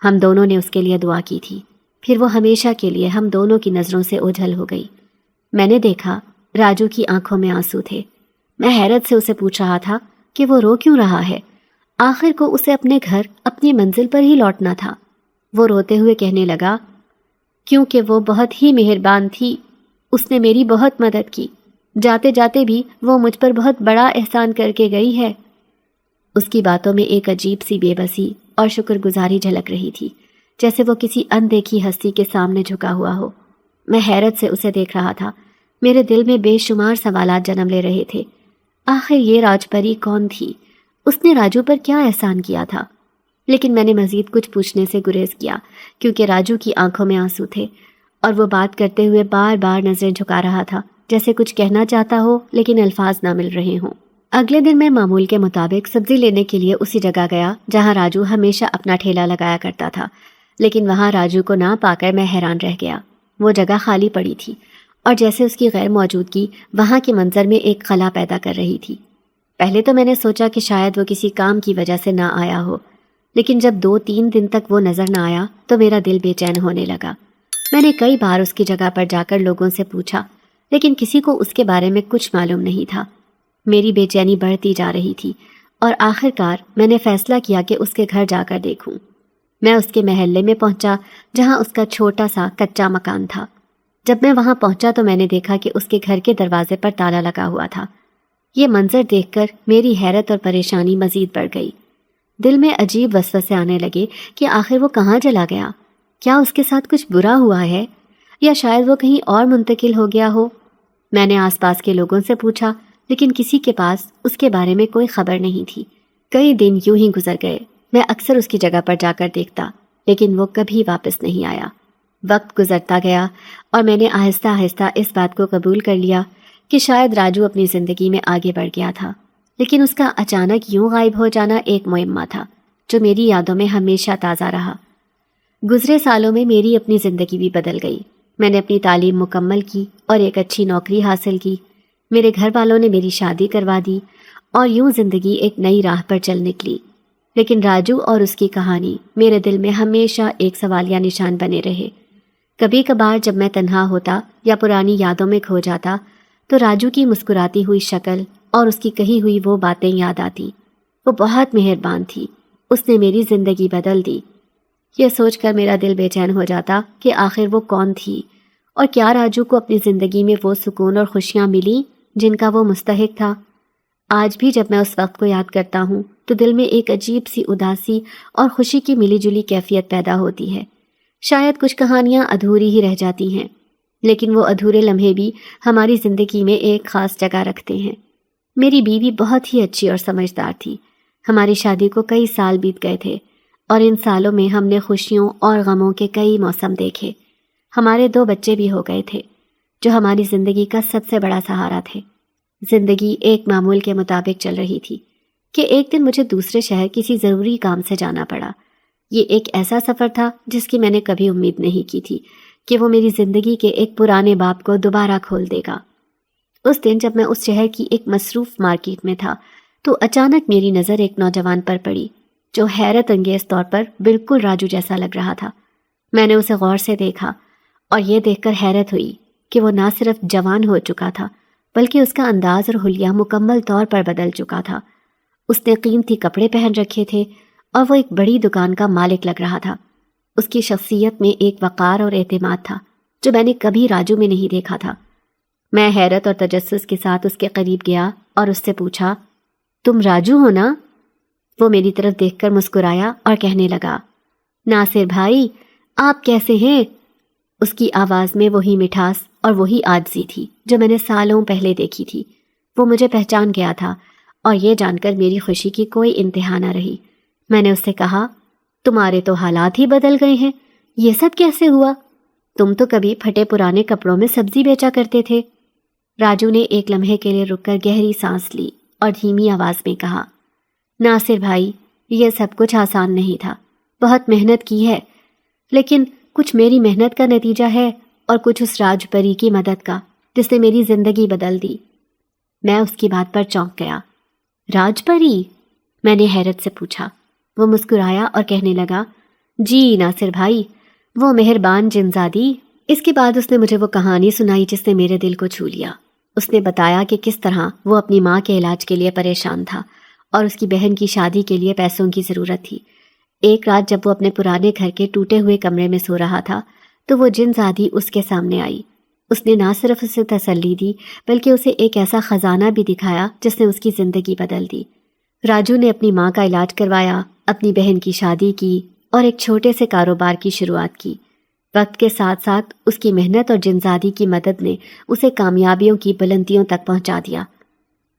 ہم دونوں نے اس کے لیے دعا کی تھی، پھر وہ ہمیشہ کے لیے ہم دونوں کی نظروں سے اوجھل ہو گئی۔ میں نے دیکھا راجو کی آنکھوں میں آنسو تھے۔ میں حیرت سے اسے پوچھ رہا تھا کہ وہ رو کیوں رہا ہے۔ آخر کو اسے اپنے گھر، اپنی منزل پر ہی لوٹنا تھا۔ وہ روتے ہوئے کہنے لگا، کیونکہ وہ بہت ہی مہربان تھی، اس نے میری بہت مدد کی، جاتے جاتے بھی وہ مجھ پر بہت بڑا احسان کر کے گئی ہے۔ اس کی باتوں میں ایک عجیب سی بے بسی اور شکر گزاری جھلک رہی تھی، جیسے وہ کسی اندیکھی ہستی کے سامنے جھکا ہوا ہو۔ میں حیرت سے اسے دیکھ رہا تھا، میرے دل میں بے شمار سوالات جنم لے رہے تھے۔ آخر یہ راج پری کون تھی؟ اس نے راجو پر کیا احسان کیا تھا؟ لیکن میں نے مزید کچھ پوچھنے سے گریز کیا، کیونکہ راجو کی آنکھوں میں آنسو تھے اور وہ بات کرتے ہوئے بار بار نظریں جھکا رہا تھا، جیسے کچھ کہنا چاہتا ہو لیکن الفاظ نہ مل رہے ہوں۔ اگلے دن میں معمول کے مطابق سبزی لینے کے لیے اسی جگہ گیا جہاں راجو ہمیشہ اپنا ٹھیلا لگایا کرتا تھا، لیکن وہاں راجو کو نہ پا کر میں حیران رہ گیا۔ وہ جگہ خالی پڑی تھی اور جیسے اس کی غیر موجودگی وہاں کے منظر میں ایک خلا پیدا کر رہی تھی۔ پہلے تو میں نے سوچا کہ شاید وہ کسی کام کی وجہ سے نہ آیا ہو، لیکن جب 2-3 دن تک وہ نظر نہ آیا تو میرا دل بے چین ہونے لگا۔ میں نے کئی بار اس کی جگہ پر جا کر لوگوں سے پوچھا، لیکن کسی کو اس کے بارے میں کچھ معلوم نہیں تھا۔ میری بے چینی بڑھتی جا رہی تھی اور آخرکار میں نے فیصلہ کیا کہ اس کے گھر جا کر دیکھوں۔ میں اس کے محلے میں پہنچا جہاں اس کا چھوٹا سا کچا مکان تھا۔ جب میں وہاں پہنچا تو میں نے دیکھا کہ اس کے گھر کے دروازے پر تالا لگا ہوا تھا۔ یہ منظر دیکھ کر میری حیرت اور پریشانی مزید بڑھ گئی۔ دل میں عجیب وسوسے آنے لگے کہ آخر وہ کہاں چلا گیا؟ کیا اس کے ساتھ کچھ برا ہوا ہے یا شاید وہ کہیں اور منتقل ہو گیا ہو؟ میں نے آس پاس کے لوگوں سے پوچھا، لیکن کسی کے پاس اس کے بارے میں کوئی خبر نہیں تھی۔ کئی دن یوں ہی گزر گئے۔ میں اکثر اس کی جگہ پر جا کر دیکھتا، لیکن وہ کبھی واپس نہیں آیا۔ وقت گزرتا گیا اور میں نے آہستہ آہستہ اس بات کو قبول کر لیا کہ شاید راجو اپنی زندگی میں آگے بڑھ گیا تھا، لیکن اس کا اچانک یوں غائب ہو جانا ایک معمہ تھا جو میری یادوں میں ہمیشہ تازہ رہا۔ گزرے سالوں میں میری اپنی زندگی بھی بدل گئی۔ میں نے اپنی تعلیم مکمل کی اور ایک اچھی نوکری حاصل کی۔ میرے گھر والوں نے میری شادی کروا دی اور یوں زندگی ایک نئی راہ پر چل نکلی۔ لیکن راجو اور اس کی کہانی میرے دل میں ہمیشہ ایک سوالیہ نشان بنے رہے۔ کبھی کبھار جب میں تنہا ہوتا یا پرانی یادوں میں کھو جاتا تو راجو کی مسکراتی ہوئی شکل اور اس کی کہی ہوئی وہ باتیں یاد آتی۔ وہ بہت مہربان تھی، اس نے میری زندگی بدل دی۔ یہ سوچ کر میرا دل بے چین ہو جاتا کہ آخر وہ کون تھی اور کیا راجو کو اپنی زندگی میں وہ سکون اور خوشیاں ملی جن کا وہ مستحق تھا۔ آج بھی جب میں اس وقت کو یاد کرتا ہوں تو دل میں ایک عجیب سی اداسی اور خوشی کی ملی جلی کیفیت پیدا ہوتی ہے۔ شاید کچھ کہانیاں ادھوری ہی رہ جاتی ہیں، لیکن وہ ادھورے لمحے بھی ہماری زندگی میں ایک خاص جگہ رکھتے ہیں۔ میری بیوی بہت ہی اچھی اور سمجھدار تھی۔ ہماری شادی کو کئی سال بیت گئے تھے اور ان سالوں میں ہم نے خوشیوں اور غموں کے کئی موسم دیکھے۔ ہمارے 2 بچے بھی ہو گئے تھے جو ہماری زندگی کا سب سے بڑا سہارا تھے۔ زندگی ایک معمول کے مطابق چل رہی تھی کہ ایک دن مجھے دوسرے شہر کسی ضروری کام سے جانا پڑا۔ یہ ایک ایسا سفر تھا جس کی میں نے کبھی امید نہیں کی تھی کہ وہ میری زندگی کے ایک پرانے باب کو دوبارہ کھول دے گا۔ اس دن جب میں اس شہر کی ایک مصروف مارکیٹ میں تھا تو اچانک میری نظر ایک نوجوان پر پڑی جو حیرت انگیز طور پر بالکل راجو جیسا لگ رہا تھا۔ میں نے اسے غور سے دیکھا اور یہ دیکھ کر حیرت ہوئی کہ وہ نہ صرف جوان ہو چکا تھا بلکہ اس کا انداز اور حلیہ مکمل طور پر بدل چکا تھا۔ اس نے قیمتی کپڑے پہن رکھے تھے اور وہ ایک بڑی دکان کا مالک لگ رہا تھا۔ اس کی شخصیت میں ایک وقار اور اعتماد تھا جو میں نے کبھی راجو میں نہیں دیکھا تھا۔ میں حیرت اور تجسس کے ساتھ اس کے قریب گیا اور اس سے پوچھا، تم راجو ہو نا؟ وہ میری طرف دیکھ کر مسکرایا اور کہنے لگا، ناصر بھائی آپ کیسے ہیں؟ اس کی آواز میں وہی مٹھاس اور وہی عاجزی تھی جو میں نے سالوں پہلے دیکھی تھی۔ وہ مجھے پہچان گیا تھا اور یہ جان کر میری خوشی کی کوئی انتہا نہ رہی۔ میں نے اس سے کہا، تمہارے تو حالات ہی بدل گئے ہیں، یہ سب کیسے ہوا؟ تم تو کبھی پھٹے پرانے کپڑوں میں سبزی بیچا کرتے تھے۔ راجو نے ایک لمحے کے لیے رک کر گہری سانس لی اور دھیمی آواز میں کہا، ناصر بھائی، یہ سب کچھ آسان نہیں تھا، بہت محنت کی ہے، لیکن کچھ میری محنت کا نتیجہ ہے اور کچھ اس راج پری کی مدد کا جس نے میری زندگی بدل دی۔ میں اس کی بات پر چونک گیا۔ راج پری؟ میں نے حیرت سے پوچھا۔ وہ مسکرایا اور کہنے لگا، جی ناصر بھائی، وہ مہربان جنزادی۔ اس کے بعد اس نے مجھے وہ کہانی سنائی جس نے میرے دل کو چھو لیا۔ اس نے بتایا کہ کس طرح وہ اپنی ماں کے علاج کے لیے پریشان تھا اور اس کی بہن کی شادی کے لیے پیسوں کی ضرورت تھی۔ ایک رات جب وہ اپنے پرانے گھر کے ٹوٹے ہوئے کمرے میں سو رہا تھا تو وہ جنزادی اس کے سامنے آئی۔ اس نے نہ صرف اسے تسلی دی بلکہ اسے ایک ایسا خزانہ بھی دکھایا جس نے اس کی زندگی بدل دی۔ راجو نے اپنی ماں کا علاج کروایا، اپنی بہن کی شادی کی اور ایک چھوٹے سے کاروبار کی شروعات کی۔ وقت کے ساتھ ساتھ اس کی محنت اور جنزادی کی مدد نے اسے کامیابیوں کی بلندیوں تک پہنچا دیا۔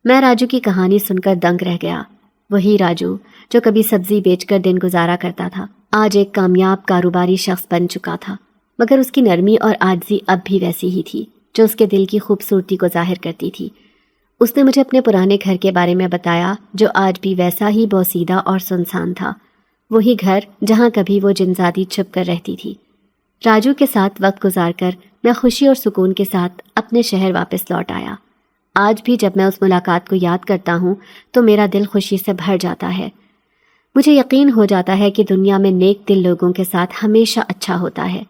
میں راجو کی کہانی سن کر دنگ رہ گیا۔ وہی راجو جو کبھی سبزی بیچ کر دن گزارا کرتا تھا، آج ایک کامیاب کاروباری شخص بن چکا تھا، مگر اس کی نرمی اور عاجزی اب بھی ویسی ہی تھی جو اس کے دل کی خوبصورتی کو ظاہر کرتی تھی۔ اس نے مجھے اپنے پرانے گھر کے بارے میں بتایا جو آج بھی ویسا ہی بوسیدہ اور سنسان تھا، وہی گھر جہاں کبھی وہ جنزادی چھپ کر رہتی تھی۔ راجو کے ساتھ وقت گزار کر میں خوشی اور سکون کے ساتھ اپنے شہر واپس لوٹ آیا۔ آج بھی جب میں اس ملاقات کو یاد کرتا ہوں تو میرا دل خوشی سے بھر جاتا ہے۔ مجھے یقین ہو جاتا ہے کہ دنیا میں نیک دل لوگوں کے ساتھ ہمیشہ اچھا ہوتا ہے۔